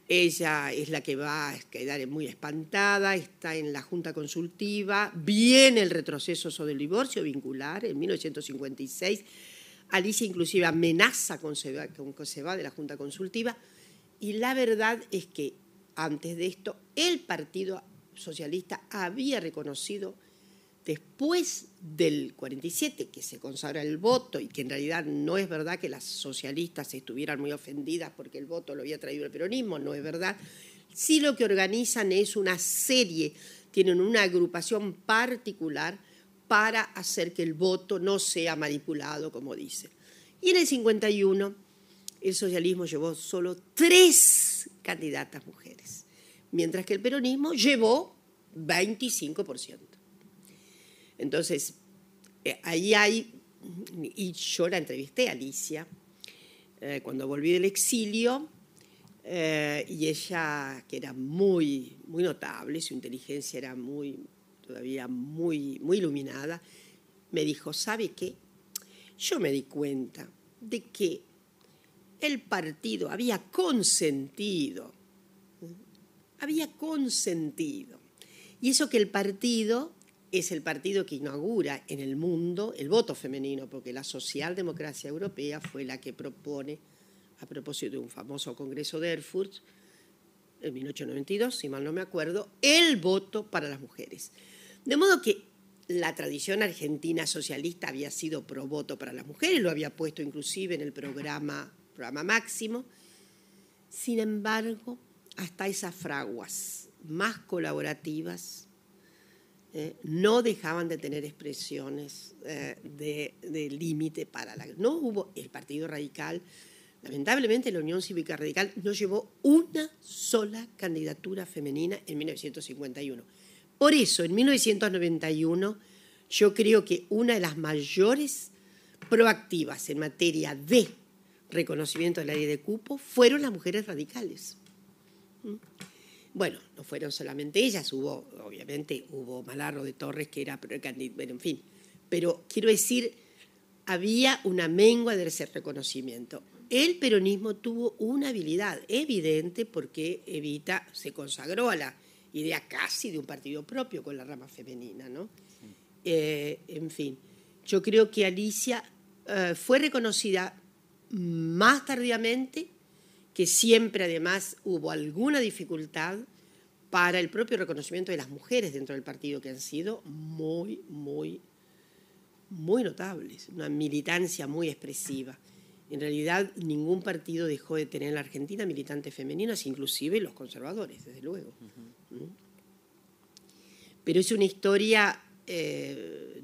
ella es la que va a quedar muy espantada, está en la Junta Consultiva, viene el retroceso sobre el divorcio vincular en 1956, Alicia inclusive amenaza con que se va de la Junta Consultiva, y la verdad es que antes de esto el Partido Socialista había reconocido, después del 47, que se consagra el voto y que en realidad no es verdad que las socialistas estuvieran muy ofendidas porque el voto lo había traído el peronismo, no es verdad. Sí, lo que organizan es una serie, tienen una agrupación particular para hacer que el voto no sea manipulado, como dicen. Y en el 51 el socialismo llevó solo 3 candidatas mujeres, mientras que el peronismo llevó 25%. Entonces, ahí hay, y yo la entrevisté a Alicia cuando volví del exilio, y ella, que era muy, muy notable, su inteligencia era todavía muy iluminada, me dijo, ¿sabe qué? Yo me di cuenta de que el partido había consentido, y eso que el partido es el partido que inaugura en el mundo el voto femenino, porque la socialdemocracia europea fue la que propone, a propósito de un famoso congreso de Erfurt, en 1892, si mal no me acuerdo, el voto para las mujeres. De modo que la tradición argentina socialista había sido pro voto para las mujeres, lo había puesto inclusive en el programa máximo, Sin embargo, hasta esas fraguas más colaborativas no dejaban de tener expresiones de límite para la... No hubo el Partido Radical, lamentablemente la Unión Cívica Radical no llevó una sola candidatura femenina en 1951. Por eso, en 1991, yo creo que una de las mayores proactivas en materia de reconocimiento de la ley de cupo fueron las mujeres radicales. Bueno, no fueron solamente ellas, obviamente hubo Malarro de Torres, que era precandidato, bueno, en fin. Pero quiero decir, había una mengua de ese reconocimiento. El peronismo tuvo una habilidad evidente porque Evita se consagró a la idea casi de un partido propio con la rama femenina, ¿no? En fin, yo creo que Alicia fue reconocida más tardíamente, que siempre además hubo alguna dificultad para el propio reconocimiento de las mujeres dentro del partido, que han sido muy notables, una militancia muy expresiva. En realidad, ningún partido dejó de tener en la Argentina militantes femeninas, inclusive los conservadores, desde luego. Pero es una historia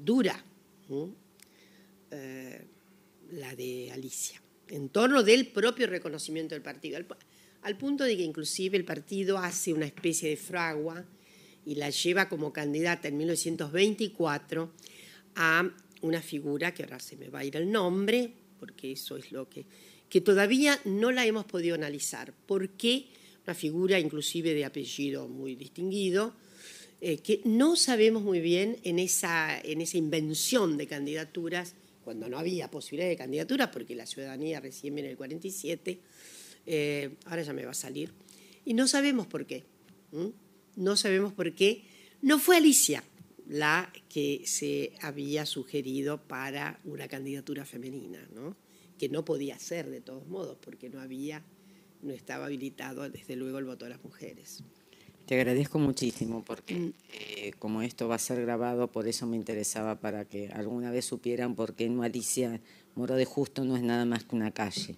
dura, la de Alicia, en torno del propio reconocimiento del partido, al punto de que inclusive el partido hace una especie de fragua y la lleva como candidata en 1924 a una figura, que ahora se me va a ir el nombre, porque eso es lo que todavía no la hemos podido analizar. ¿Por qué? Una figura inclusive de apellido muy distinguido, que no sabemos muy bien en esa invención de candidaturas, cuando no había posibilidad de candidaturas, porque la ciudadanía recién viene en el 47, ahora ya me va a salir, y no sabemos por qué. No sabemos por qué. No fue Alicia la que se había sugerido para una candidatura femenina, ¿no? Que no podía ser de todos modos, porque no estaba habilitado desde luego el voto de las mujeres. Te agradezco muchísimo porque como esto va a ser grabado, por eso me interesaba, para que alguna vez supieran por qué no Alicia Moro de Justo no es nada más que una calle.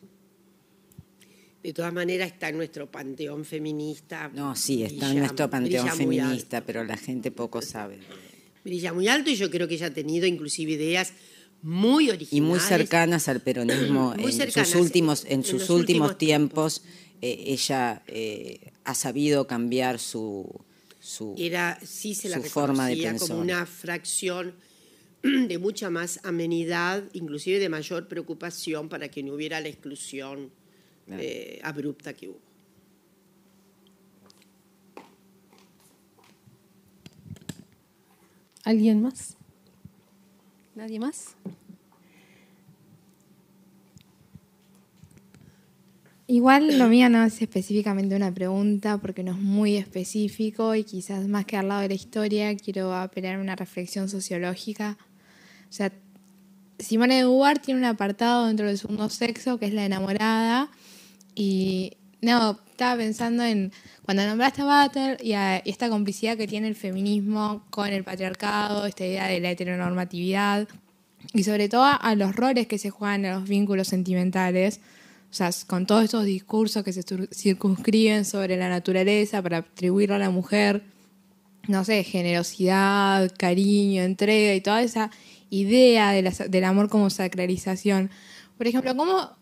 De todas maneras está en nuestro panteón feminista. No, sí, está en nuestro panteón feminista, pero la gente poco sabe. Brilla muy alto, y yo creo que ella ha tenido inclusive ideas muy originales. Y muy cercanas al peronismo. En sus últimos tiempos. Ella ha sabido cambiar su forma de pensar. Como una fracción de mucha más amenidad, inclusive de mayor preocupación para que no hubiera la exclusión abrupta que hubo. ¿Alguien más? ¿Nadie más? Igual lo mío no es específicamente una pregunta porque no es muy específico y quizás más que al lado de la historia quiero apelar a una reflexión sociológica. O sea, Simone de Beauvoir tiene un apartado dentro del segundo sexo que es la enamorada y no, estaba pensando en cuando nombraste a Butler y esta complicidad que tiene el feminismo con el patriarcado, esta idea de la heteronormatividad y sobre todo a los roles que se juegan en los vínculos sentimentales. O sea, con todos estos discursos que se circunscriben sobre la naturaleza para atribuirlo a la mujer, no sé, generosidad, cariño, entrega y toda esa idea del amor como sacralización. Por ejemplo, ¿cómo lo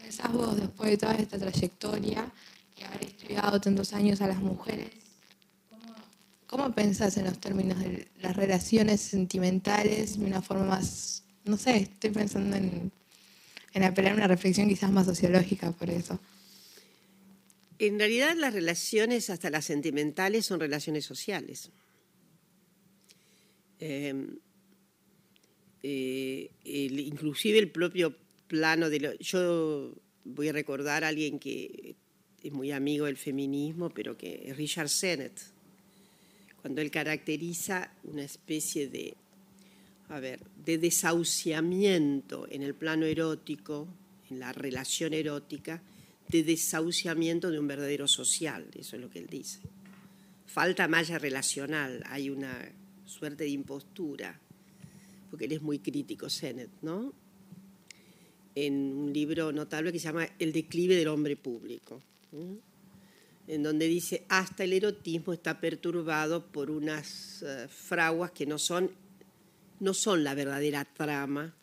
pensás vos después de toda esta trayectoria y haber estudiado tantos años a las mujeres? ¿Cómo pensás en los términos de las relaciones sentimentales de una forma más, no sé, estoy pensando en apelar a una reflexión quizás más sociológica por eso? En realidad las relaciones, hasta las sentimentales, son relaciones sociales. Inclusive el propio plano yo voy a recordar a alguien que es muy amigo del feminismo, pero que es Richard Sennett, cuando él caracteriza una especie de desahuciamiento en el plano erótico, en la relación erótica, de desahuciamiento de un verdadero social, eso es lo que él dice. Falta malla relacional, hay una suerte de impostura, porque él es muy crítico, Sennett, ¿no? en un libro notable que se llama El declive del hombre público, en donde dice, hasta el erotismo está perturbado por unas fraguas que no son la verdadera trama,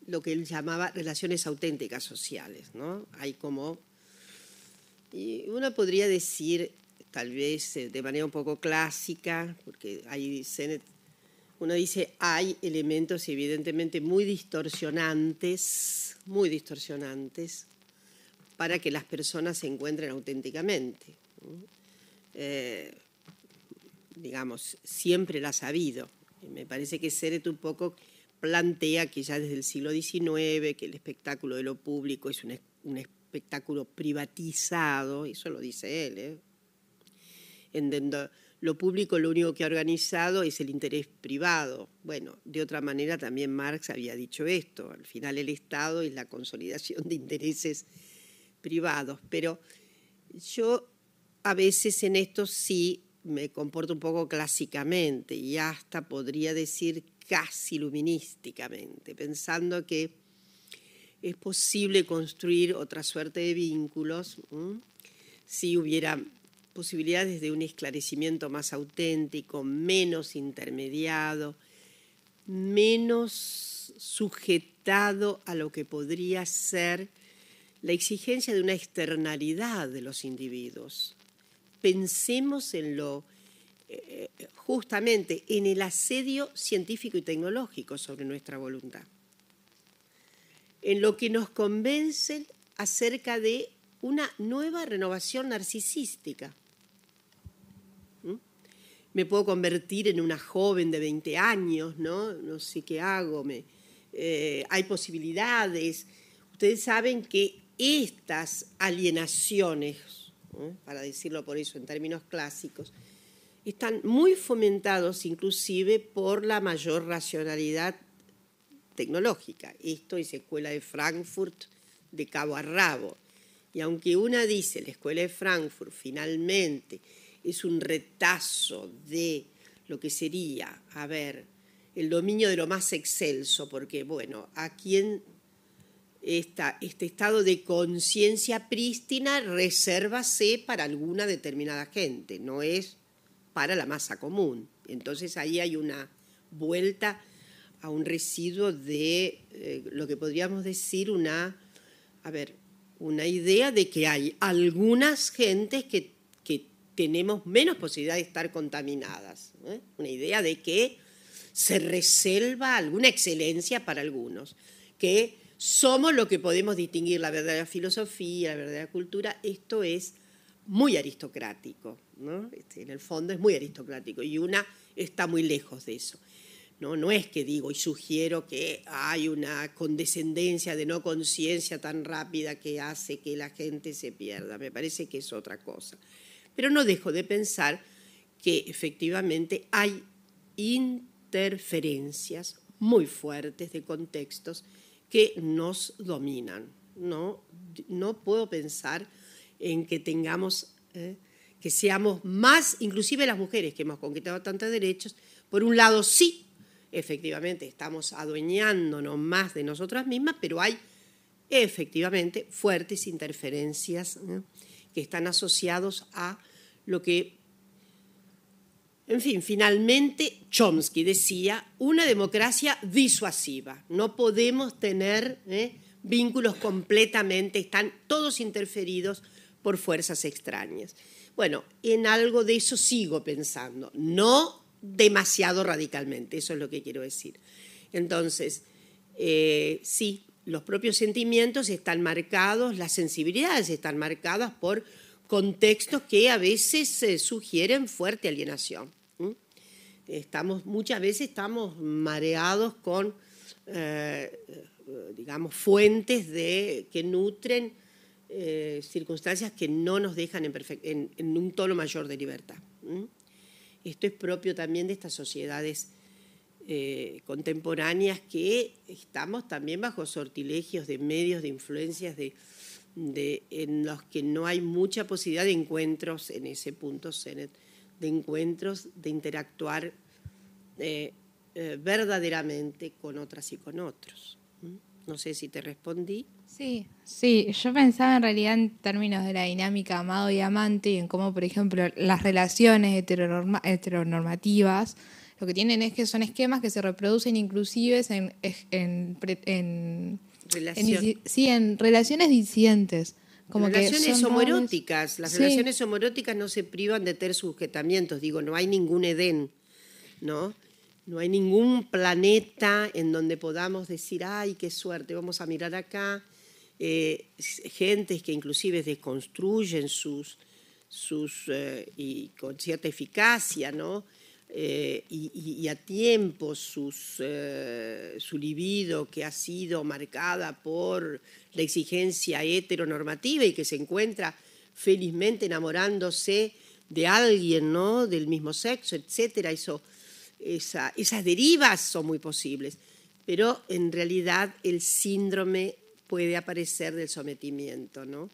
lo que él llamaba relaciones auténticas sociales, ¿no? Hay como, y uno podría decir, tal vez de manera un poco clásica, porque uno dice, hay elementos evidentemente muy distorsionantes, para que las personas se encuentren auténticamente. Digamos, siempre la ha habido. Me parece que Sennett un poco plantea que ya desde el siglo XIX, que el espectáculo de lo público es un espectáculo privatizado, eso lo dice él, en donde lo público lo único que ha organizado es el interés privado. Bueno, de otra manera también Marx había dicho esto, al final el Estado es la consolidación de intereses privados, pero yo a veces en esto sí me comporto un poco clásicamente y hasta podría decir casi luminísticamente, pensando que es posible construir otra suerte de vínculos si hubiera posibilidades de un esclarecimiento más auténtico, menos intermediado, menos sujetado a lo que podría ser la exigencia de una externalidad de los individuos. Pensemos en justamente en el asedio científico y tecnológico sobre nuestra voluntad, en lo que nos convencen acerca de una nueva renovación narcisística. Me puedo convertir en una joven de 20 años, no sé qué hago, hay posibilidades. Ustedes saben que estas alienaciones, para decirlo por eso en términos clásicos, están muy fomentados inclusive por la mayor racionalidad tecnológica. Esto es Escuela de Frankfurt de cabo a rabo. Y aunque una dice, la Escuela de Frankfurt finalmente es un retazo de lo que sería, el dominio de lo más excelso, porque, bueno, aquí este estado de conciencia prístina resérvase para alguna determinada gente, no es para la masa común. Entonces ahí hay una vuelta a un residuo de lo que podríamos decir una idea de que hay algunas gentes que tenemos menos posibilidad de estar contaminadas, una idea de que se reserva alguna excelencia para algunos, que somos lo que podemos distinguir la verdadera filosofía, la verdadera cultura. Esto es muy aristocrático, ¿no? En el fondo es muy aristocrático y una está muy lejos de eso. No es que digo y sugiero que hay una condescendencia de no conciencia tan rápida que hace que la gente se pierda. Me parece que es otra cosa. Pero no dejo de pensar que efectivamente hay interferencias muy fuertes de contextos que nos dominan. No puedo pensar en que tengamos, que seamos más, inclusive las mujeres que hemos conquistado tantos derechos, por un lado sí, efectivamente estamos adueñándonos más de nosotras mismas, pero hay efectivamente fuertes interferencias que están asociados a lo que, en fin, finalmente Chomsky decía, una democracia disuasiva. No podemos tener vínculos completamente, están todos interferidos por fuerzas extrañas. Bueno, en algo de eso sigo pensando, no demasiado radicalmente, eso es lo que quiero decir. Entonces, sí, los propios sentimientos están marcados, las sensibilidades están marcadas por contextos que a veces sugieren fuerte alienación. Muchas veces estamos mareados con, digamos, fuentes que nutren circunstancias que no nos dejan en un tono mayor de libertad. Esto es propio también de estas sociedades contemporáneas que estamos también bajo sortilegios de medios, de influencias en los que no hay mucha posibilidad de encuentros, en ese punto, Sennett, de encuentros, de interactuar verdaderamente con otras y con otros. No sé si te respondí. Sí, yo pensaba en realidad en términos de la dinámica amado y amante y en cómo, por ejemplo, las relaciones heteronormativas lo que tienen es que son esquemas que se reproducen inclusive en relaciones disidentes. Como relaciones que son homoeróticas. Las sí. relaciones homoeróticas no se privan de tener sujetamientos. Digo, no hay ningún Edén, ¿no? No hay ningún planeta en donde podamos decir, ay, qué suerte, vamos a mirar acá. Gentes que inclusive desconstruyen y con cierta eficacia, ¿no? Y a tiempo su libido que ha sido marcada por la exigencia heteronormativa y que se encuentra felizmente enamorándose de alguien, ¿no? Del mismo sexo, etcétera. Esas derivas son muy posibles, pero en realidad el síndrome puede aparecer del sometimiento, ¿no?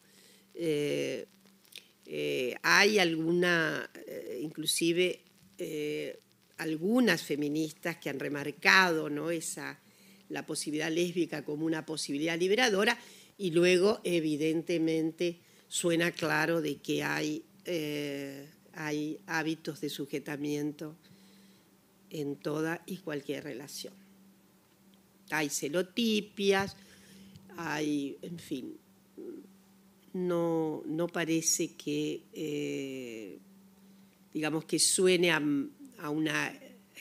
Hay inclusive algunas feministas que han remarcado, ¿no? La posibilidad lésbica como una posibilidad liberadora, y luego evidentemente suena claro de que hay hábitos de sujetamiento en toda y cualquier relación. Hay celotipias, en fin, no parece que, digamos, que suene a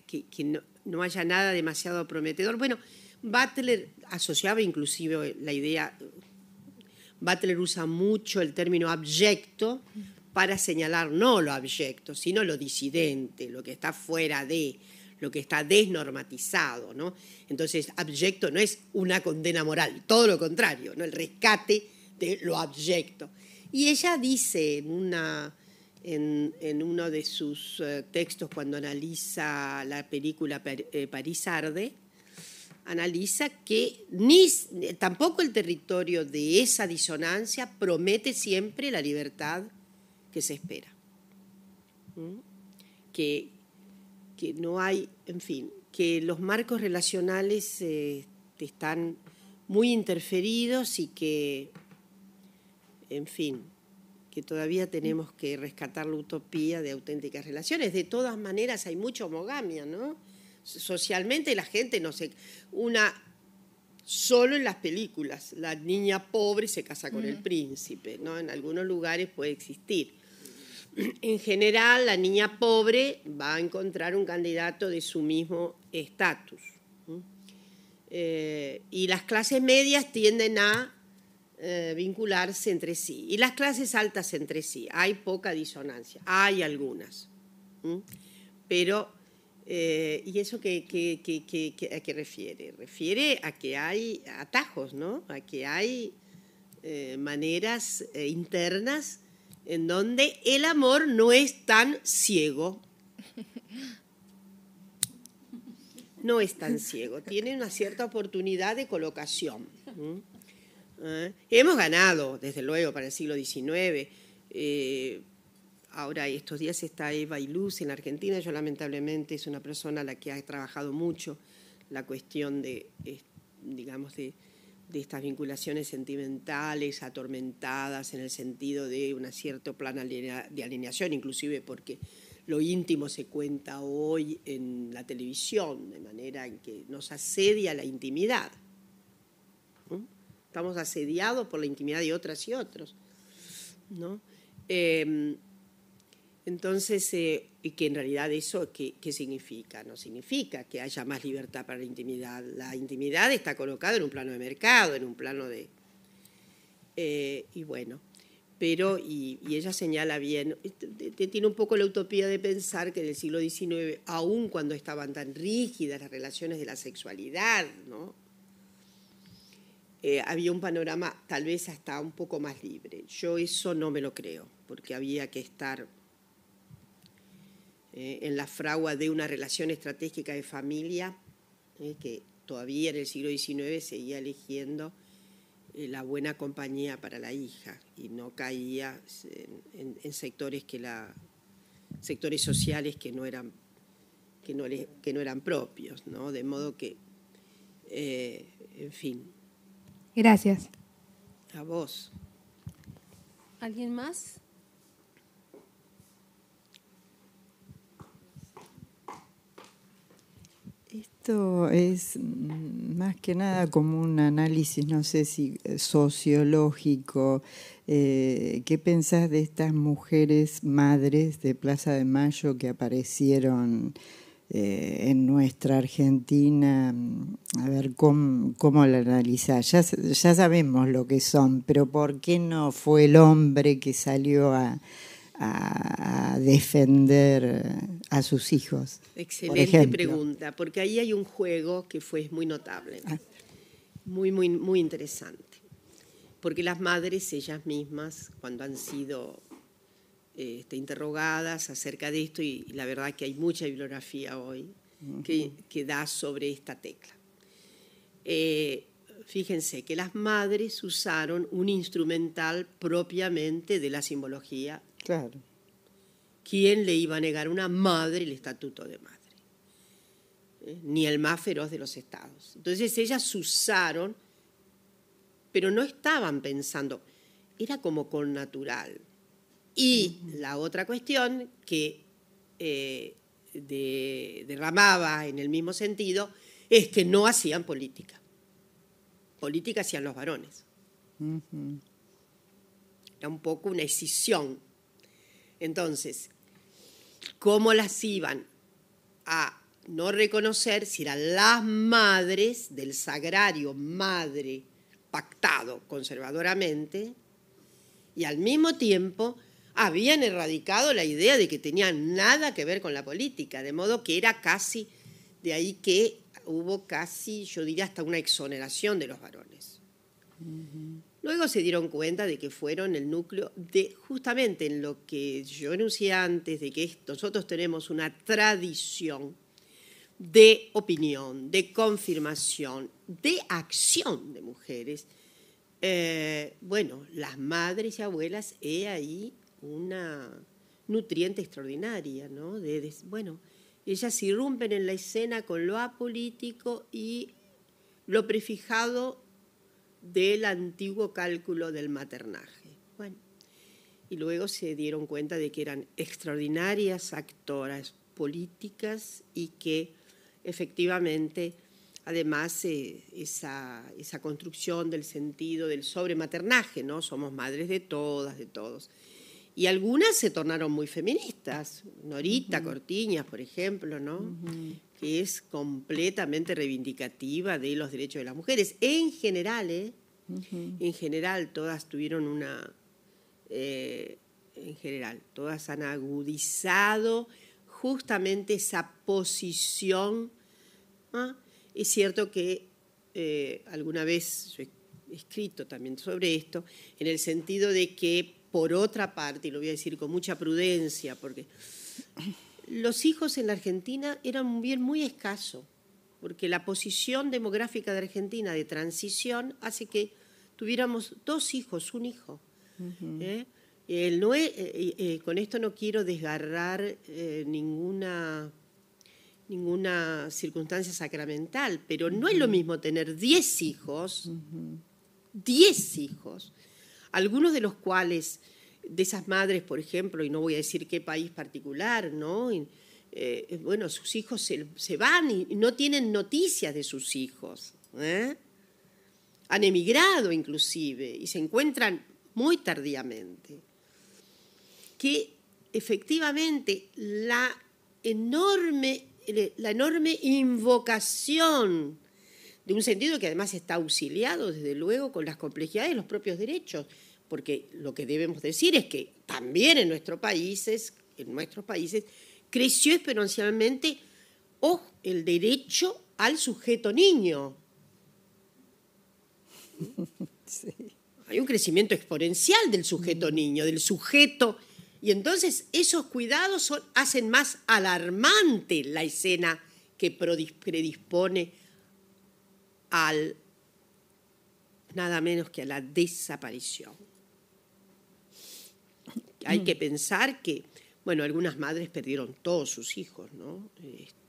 que no haya nada demasiado prometedor. Bueno, Butler asociaba inclusive la idea, Butler usa mucho el término abyecto para señalar no lo abyecto, sino lo disidente, lo que está fuera de, lo que está desnormatizado, ¿no? Entonces, abyecto no es una condena moral, todo lo contrario, ¿no? El rescate de lo abyecto. Y ella dice en uno de sus textos, cuando analiza la película París Arde, analiza que tampoco el territorio de esa disonancia promete siempre la libertad que se espera. Que no hay, en fin, que los marcos relacionales están muy interferidos y que, en fin, que todavía tenemos que rescatar la utopía de auténticas relaciones. De todas maneras hay mucha homogamia, ¿no? Socialmente la gente no se... Solo en las películas, la niña pobre se casa con el príncipe, ¿no? En algunos lugares puede existir. En general, la niña pobre va a encontrar un candidato de su mismo estatus. Y las clases medias tienden a vincularse entre sí. Y las clases altas entre sí. Hay poca disonancia. Hay algunas. Pero, ¿y eso a qué refiere? Refiere a que hay atajos, ¿no? A que hay maneras internas en donde el amor no es tan ciego. No es tan ciego, tiene una cierta oportunidad de colocación. Hemos ganado, desde luego, para el siglo XIX. Ahora, estos días está Eva Iluz en Argentina. Yo, lamentablemente, es una persona a la que ha trabajado mucho la cuestión de, digamos, de estas vinculaciones sentimentales atormentadas en el sentido de un cierto plan de alineación, inclusive porque lo íntimo se cuenta hoy en la televisión, de manera en que nos asedia la intimidad. Estamos asediados por la intimidad de otras y otros, ¿no? Entonces, y que en realidad eso, ¿qué significa? No significa que haya más libertad para la intimidad. La intimidad está colocada en un plano de mercado, en un plano de... y bueno, pero, y ella señala bien, tiene un poco la utopía de pensar que en el siglo XIX, aun cuando estaban tan rígidas las relaciones de la sexualidad, ¿no? Había un panorama tal vez hasta un poco más libre. Yo eso no me lo creo, porque había que estar en la fragua de una relación estratégica de familia, que todavía en el siglo XIX seguía eligiendo la buena compañía para la hija y no caía en sectores sectores sociales que no eran propios, ¿no? De modo que, en fin, Gracias. A vos. ¿Alguien más? Esto es más que nada como un análisis, no sé si sociológico. ¿Qué pensás de estas mujeres madres de Plaza de Mayo que aparecieron en nuestra Argentina? A ver, ¿cómo la analizás? Ya sabemos lo que son, pero ¿por qué no fue el hombre que salió a defender a sus hijos? Excelente pregunta, porque ahí hay un juego que fue muy notable, muy, muy, muy interesante. Porque las madres, ellas mismas, cuando han sido interrogadas acerca de esto, y la verdad que hay mucha bibliografía hoy que da sobre esta tecla. Fíjense que las madres usaron un instrumental propiamente de la simbología. Claro. ¿Quién le iba a negar a una madre el estatuto de madre? Ni el más feroz de los estados. Entonces ellas usaron, pero no estaban pensando, era como con natural. Y la otra cuestión que derramaba en el mismo sentido es que no hacían política. Política hacían los varones. Era un poco una escisión. Entonces, ¿cómo las iban a no reconocer si eran las madres del sagrario madre pactado conservadoramente y al mismo tiempo habían erradicado la idea de que tenían nada que ver con la política, de modo que era casi, de ahí que hubo casi, yo diría, hasta una exoneración de los varones. Luego se dieron cuenta de que fueron el núcleo de, justamente en lo que yo enuncié antes, de que nosotros tenemos una tradición de opinión, de confirmación, de acción de mujeres. Bueno, las madres y abuelas, he ahí una nutriente extraordinaria, ¿no? Bueno, ellas irrumpen en la escena con lo apolítico y lo prefijado del antiguo cálculo del maternaje. Bueno, y luego se dieron cuenta de que eran extraordinarias actoras políticas y que efectivamente, además, esa construcción del sentido del sobrematernaje, ¿no? Somos madres de todas, de todos. Y algunas se tornaron muy feministas. Norita Cortiñas, por ejemplo, ¿no? Que es completamente reivindicativa de los derechos de las mujeres. En general, en general, todas tuvieron en general, todas han agudizado justamente esa posición. Es cierto que alguna vez yo he escrito también sobre esto, en el sentido de que, por otra parte, y lo voy a decir con mucha prudencia, porque los hijos en la Argentina eran un bien muy escaso, porque la posición demográfica de Argentina de transición hace que tuviéramos 2 hijos, un hijo. Con esto no quiero desgarrar ninguna circunstancia sacramental, pero no es lo mismo tener 10 hijos, 10 hijos, algunos de los cuales, de esas madres, por ejemplo, y no voy a decir qué país particular, ¿no? Bueno, sus hijos se van y no tienen noticias de sus hijos, han emigrado inclusive y se encuentran muy tardíamente. Que efectivamente la enorme invocación de un sentido que además está auxiliado, desde luego, con las complejidades de los propios derechos, porque lo que debemos decir es que también en nuestros países creció exponencialmente el derecho al sujeto niño. Sí. Hay un crecimiento exponencial del sujeto niño, del sujeto. Y entonces esos cuidados hacen más alarmante la escena que predispone al nada menos que a la desaparición. Hay que pensar que, bueno, algunas madres perdieron todos sus hijos, ¿no?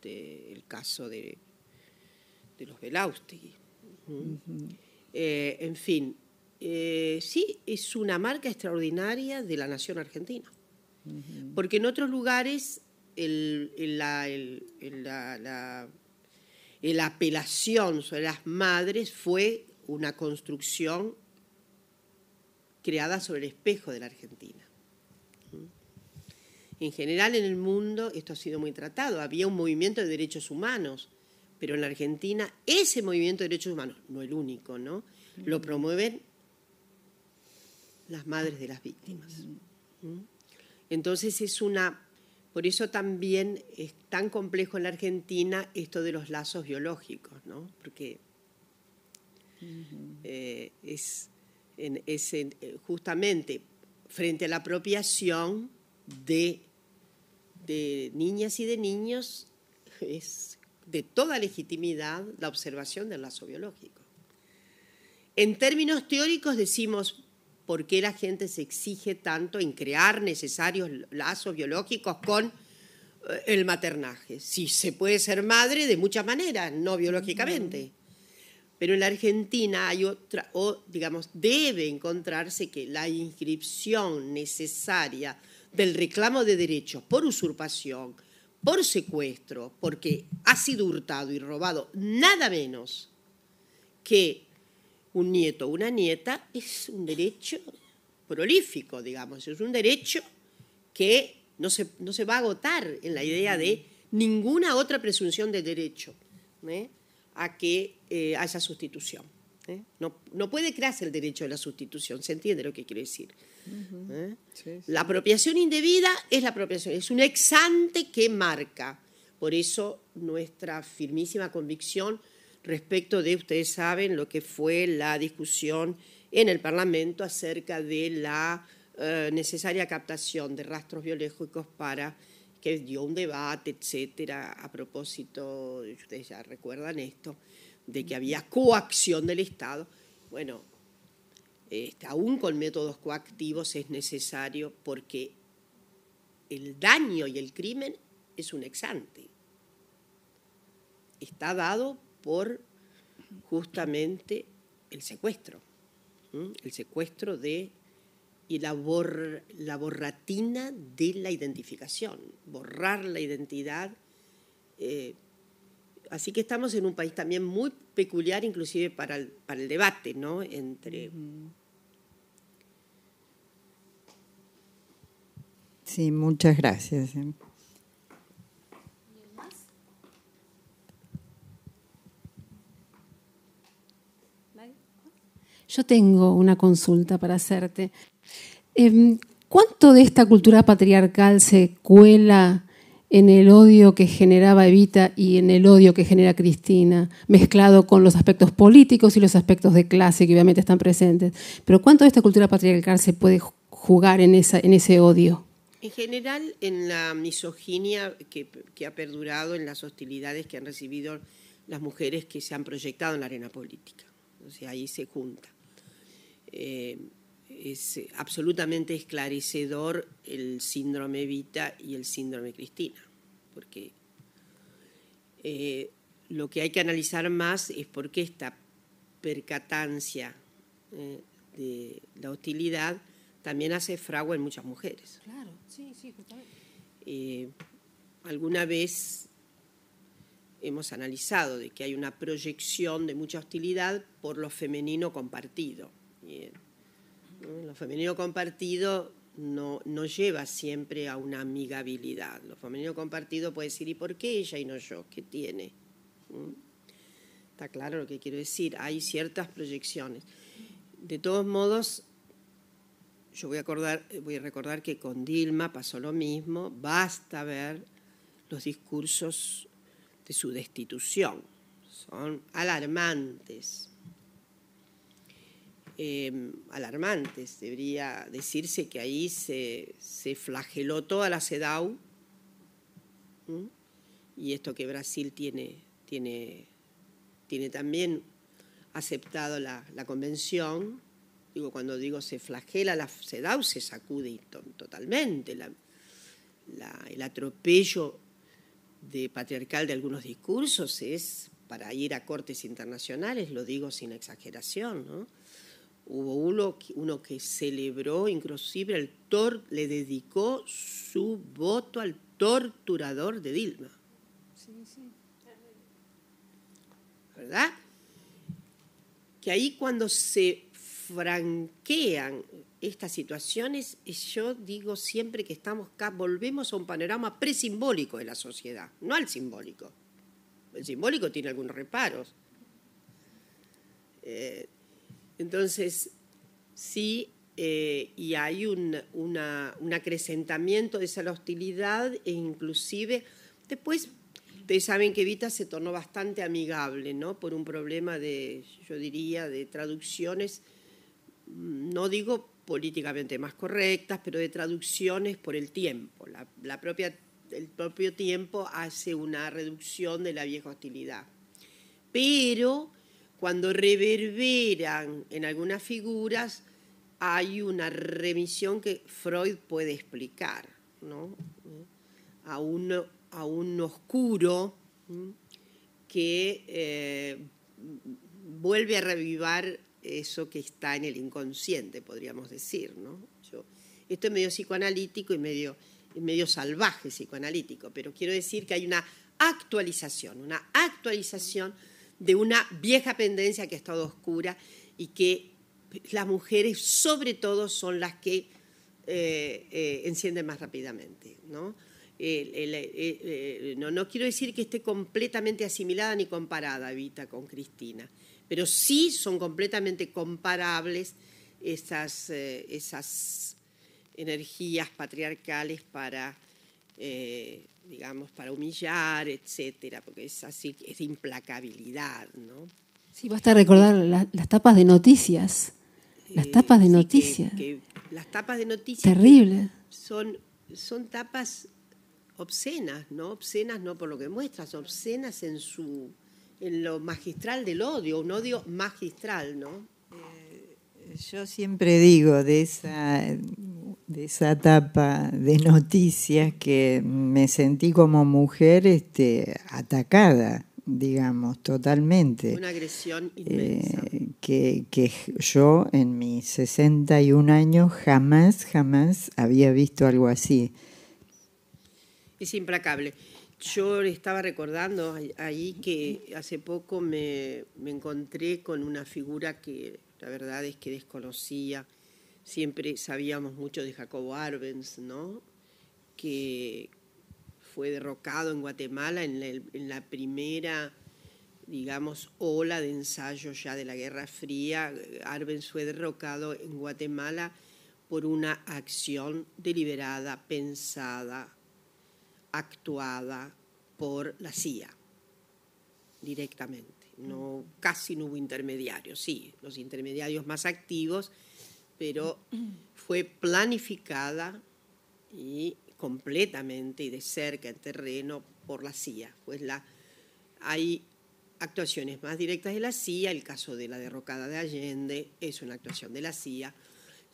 El caso de los Belaustegui. En fin, sí, es una marca extraordinaria de la nación argentina. Porque en otros lugares la apelación sobre las madres fue una construcción creada sobre el espejo de la Argentina. En general en el mundo esto ha sido muy tratado. Había un movimiento de derechos humanos, pero en la Argentina ese movimiento de derechos humanos, no el único, ¿no?, lo promueven las madres de las víctimas. Entonces por eso también es tan complejo en la Argentina esto de los lazos biológicos, ¿no? Porque justamente frente a la apropiación de niñas y de niños, es de toda legitimidad la observación del lazo biológico. En términos teóricos decimos, ¿por qué la gente se exige tanto en crear necesarios lazos biológicos con el maternaje? Si se puede ser madre de muchas maneras, no biológicamente. Pero en la Argentina hay otra, digamos, debe encontrarse que la inscripción necesaria del reclamo de derechos por usurpación, por secuestro, porque ha sido hurtado y robado nada menos que un nieto o una nieta, es un derecho prolífico, digamos, es un derecho que no se va a agotar en la idea de ninguna otra presunción de derecho a que haya sustitución. No puede crearse el derecho de la sustitución, ¿se entiende lo que quiero decir? Sí. La apropiación indebida es la apropiación, es un ex ante que marca. Por eso nuestra firmísima convicción respecto de, ustedes saben, lo que fue la discusión en el Parlamento acerca de la necesaria captación de rastros biológicos para que dio un debate, etcétera, a propósito, ustedes ya recuerdan esto, de que había coacción del Estado. Bueno, aún con métodos coactivos es necesario porque el daño y el crimen es un ex ante. Está dado por justamente el secuestro y la borratina de la identificación, borrar la identidad. Así que estamos en un país también muy peculiar, inclusive para el debate, ¿no? Entre... Sí, muchas gracias. Yo tengo una consulta para hacerte. ¿Cuánto de esta cultura patriarcal se cuela en el odio que generaba Evita y en el odio que genera Cristina, mezclado con los aspectos políticos y los aspectos de clase que obviamente están presentes? Pero ¿cuánto de esta cultura patriarcal se puede jugar en ese odio? En general, en la misoginia que ha perdurado, en las hostilidades que han recibido las mujeres que se han proyectado en la arena política. O sea, ahí se junta. Es absolutamente esclarecedor el síndrome Evita y el síndrome Cristina, porque lo que hay que analizar más es por qué esta percatancia de la hostilidad también hace fragua en muchas mujeres. Claro, sí, justamente. Alguna vez hemos analizado de que hay una proyección de mucha hostilidad por lo femenino compartido. Bien. Lo femenino compartido no lleva siempre a una amigabilidad. Lo femenino compartido puede decir, ¿y por qué ella y no yo? ¿Qué tiene? Está claro lo que quiero decir. Hay ciertas proyecciones. De todos modos, yo voy a recordar que con Dilma pasó lo mismo. Basta ver los discursos de su destitución. Son alarmantes. Alarmantes. Debería decirse que ahí se flageló toda la CEDAW, y esto que Brasil tiene también aceptado la convención. Digo, cuando digo se flagela la CEDAW, se sacude totalmente el atropello patriarcal de algunos discursos es para ir a cortes internacionales, lo digo sin exageración, ¿no? Hubo uno que celebró, inclusive le dedicó su voto al torturador de Dilma. ¿Verdad? Que ahí cuando se franquean estas situaciones, yo digo siempre que estamos acá, volvemos a un panorama presimbólico de la sociedad, no al simbólico. El simbólico tiene algunos reparos. Entonces, sí, y hay un acrecentamiento de esa hostilidad e inclusive después, ustedes saben que Evita se tornó bastante amigable, ¿no? Por un problema yo diría, de traducciones, no digo políticamente más correctas, pero de traducciones por el tiempo. El propio tiempo hace una reducción de la vieja hostilidad. Pero cuando reverberan en algunas figuras, hay una remisión que Freud puede explicar, ¿no? A un oscuro que vuelve a revivar eso que está en el inconsciente, podríamos decir, ¿no? Esto es medio psicoanalítico y medio salvaje psicoanalítico, pero quiero decir que hay una actualización de una vieja pendencia que ha estado oscura y que las mujeres sobre todo son las que encienden más rápidamente, ¿no? No quiero decir que esté completamente asimilada ni comparada Evita con Cristina, pero sí son completamente comparables esas energías patriarcales para, digamos, para humillar, etcétera, porque es así, es de implacabilidad, ¿no? Sí, basta recordar las tapas de noticias. Las tapas de noticias. Las tapas de noticias. Terrible. Son tapas obscenas, ¿no? Obscenas no por lo que muestras, obscenas en lo magistral del odio, un odio magistral, ¿no? Yo siempre digo de esa tapa de noticias que me sentí como mujer atacada, digamos, totalmente. Una agresión inmensa. Que yo en mis 61 años jamás había visto algo así. Es implacable. Yo estaba recordando ahí que hace poco me encontré con una figura que la verdad es que desconocía. Siempre sabíamos mucho de Jacobo Arbenz, ¿no? Que fue derrocado en Guatemala en la primera, digamos, ola de ensayo ya de la Guerra Fría. Arbenz fue derrocado en Guatemala por una acción deliberada, pensada, actuada por la CIA directamente. Casi no hubo intermediarios, sí, los intermediarios más activos, pero fue planificada y completamente y de cerca en terreno por la CIA. Pues hay actuaciones más directas de la CIA, el caso de la derrocada de Allende es una actuación de la CIA.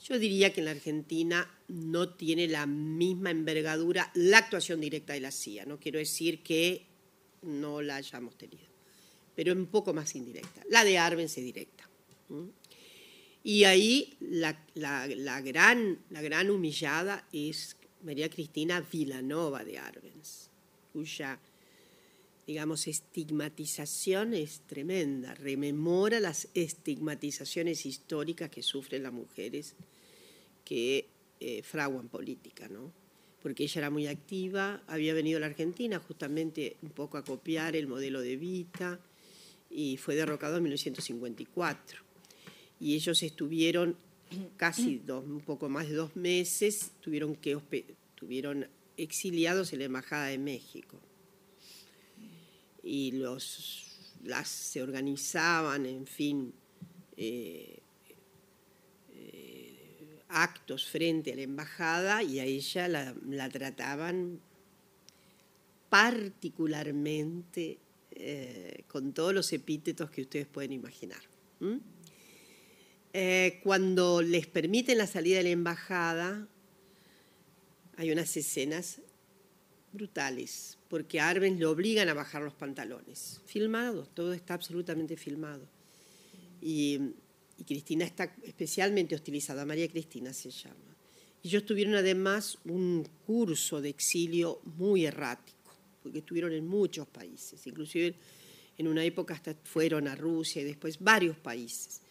Yo diría que en la Argentina no tiene la misma envergadura la actuación directa de la CIA. No quiero decir que no la hayamos tenido, pero un poco más indirecta. La de Arbenz es directa. Y ahí la gran humillada es María Cristina Vilanova de Arbenz, cuya, digamos, estigmatización es tremenda. Rememora las estigmatizaciones históricas que sufren las mujeres que fraguan política, ¿no? Porque ella era muy activa, había venido a la Argentina justamente un poco a copiar el modelo de Evita y fue derrocado en 1954. Y ellos estuvieron casi un poco más de 2 meses, estuvieron exiliados en la Embajada de México. Y se organizaban, en fin, actos frente a la embajada y a ella la trataban particularmente con todos los epítetos que ustedes pueden imaginar. Cuando les permiten la salida de la embajada, hay unas escenas brutales, porque a Arbenz le obligan a bajar los pantalones. Filmado, todo está absolutamente filmado. Y Cristina está especialmente hostilizada, María Cristina se llama. Y ellos tuvieron además un curso de exilio muy errático, porque estuvieron en muchos países, inclusive en una época hasta fueron a Rusia y después varios países.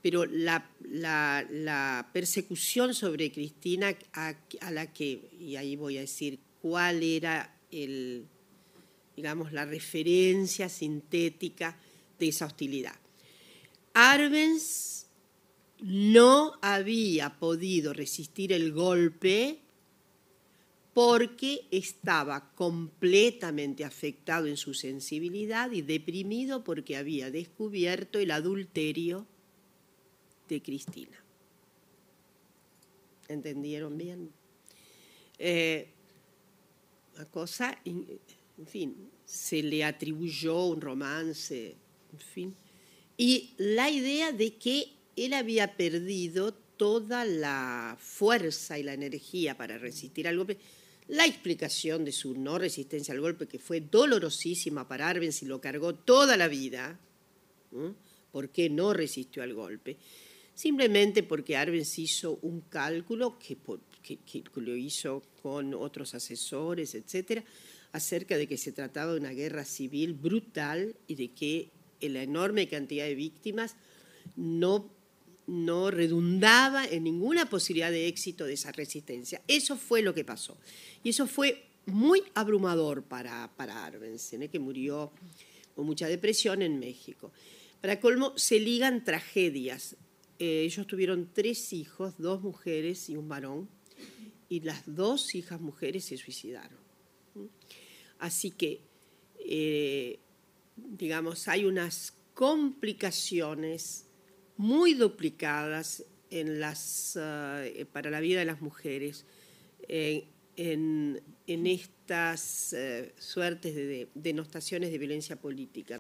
Pero la persecución sobre Cristina, a la que, y ahí voy a decir cuál era digamos, la referencia sintética de esa hostilidad. Arbenz no había podido resistir el golpe porque estaba completamente afectado en su sensibilidad y deprimido porque había descubierto el adulterio de Cristina. ¿Entendieron bien? Una cosa, en fin, se le atribuyó un romance, en fin, y la idea de que él había perdido toda la fuerza y la energía para resistir al golpe. La explicación de su no resistencia al golpe, que fue dolorosísima para Arbenz y lo cargó toda la vida, ¿no? ¿Por qué no resistió al golpe? Simplemente porque Arbenz hizo un cálculo que lo hizo con otros asesores, etcétera, acerca de que se trataba de una guerra civil brutal y de que la enorme cantidad de víctimas no redundaba en ninguna posibilidad de éxito de esa resistencia. Eso fue lo que pasó. Y eso fue muy abrumador para Arbenz, que murió con mucha depresión en México. Para colmo, se ligan tragedias. Ellos tuvieron 3 hijos, 2 mujeres y un varón, y las 2 hijas mujeres se suicidaron. Así que, digamos, hay unas complicaciones muy duplicadas para la vida de las mujeres en estas suertes de denostaciones de violencia política.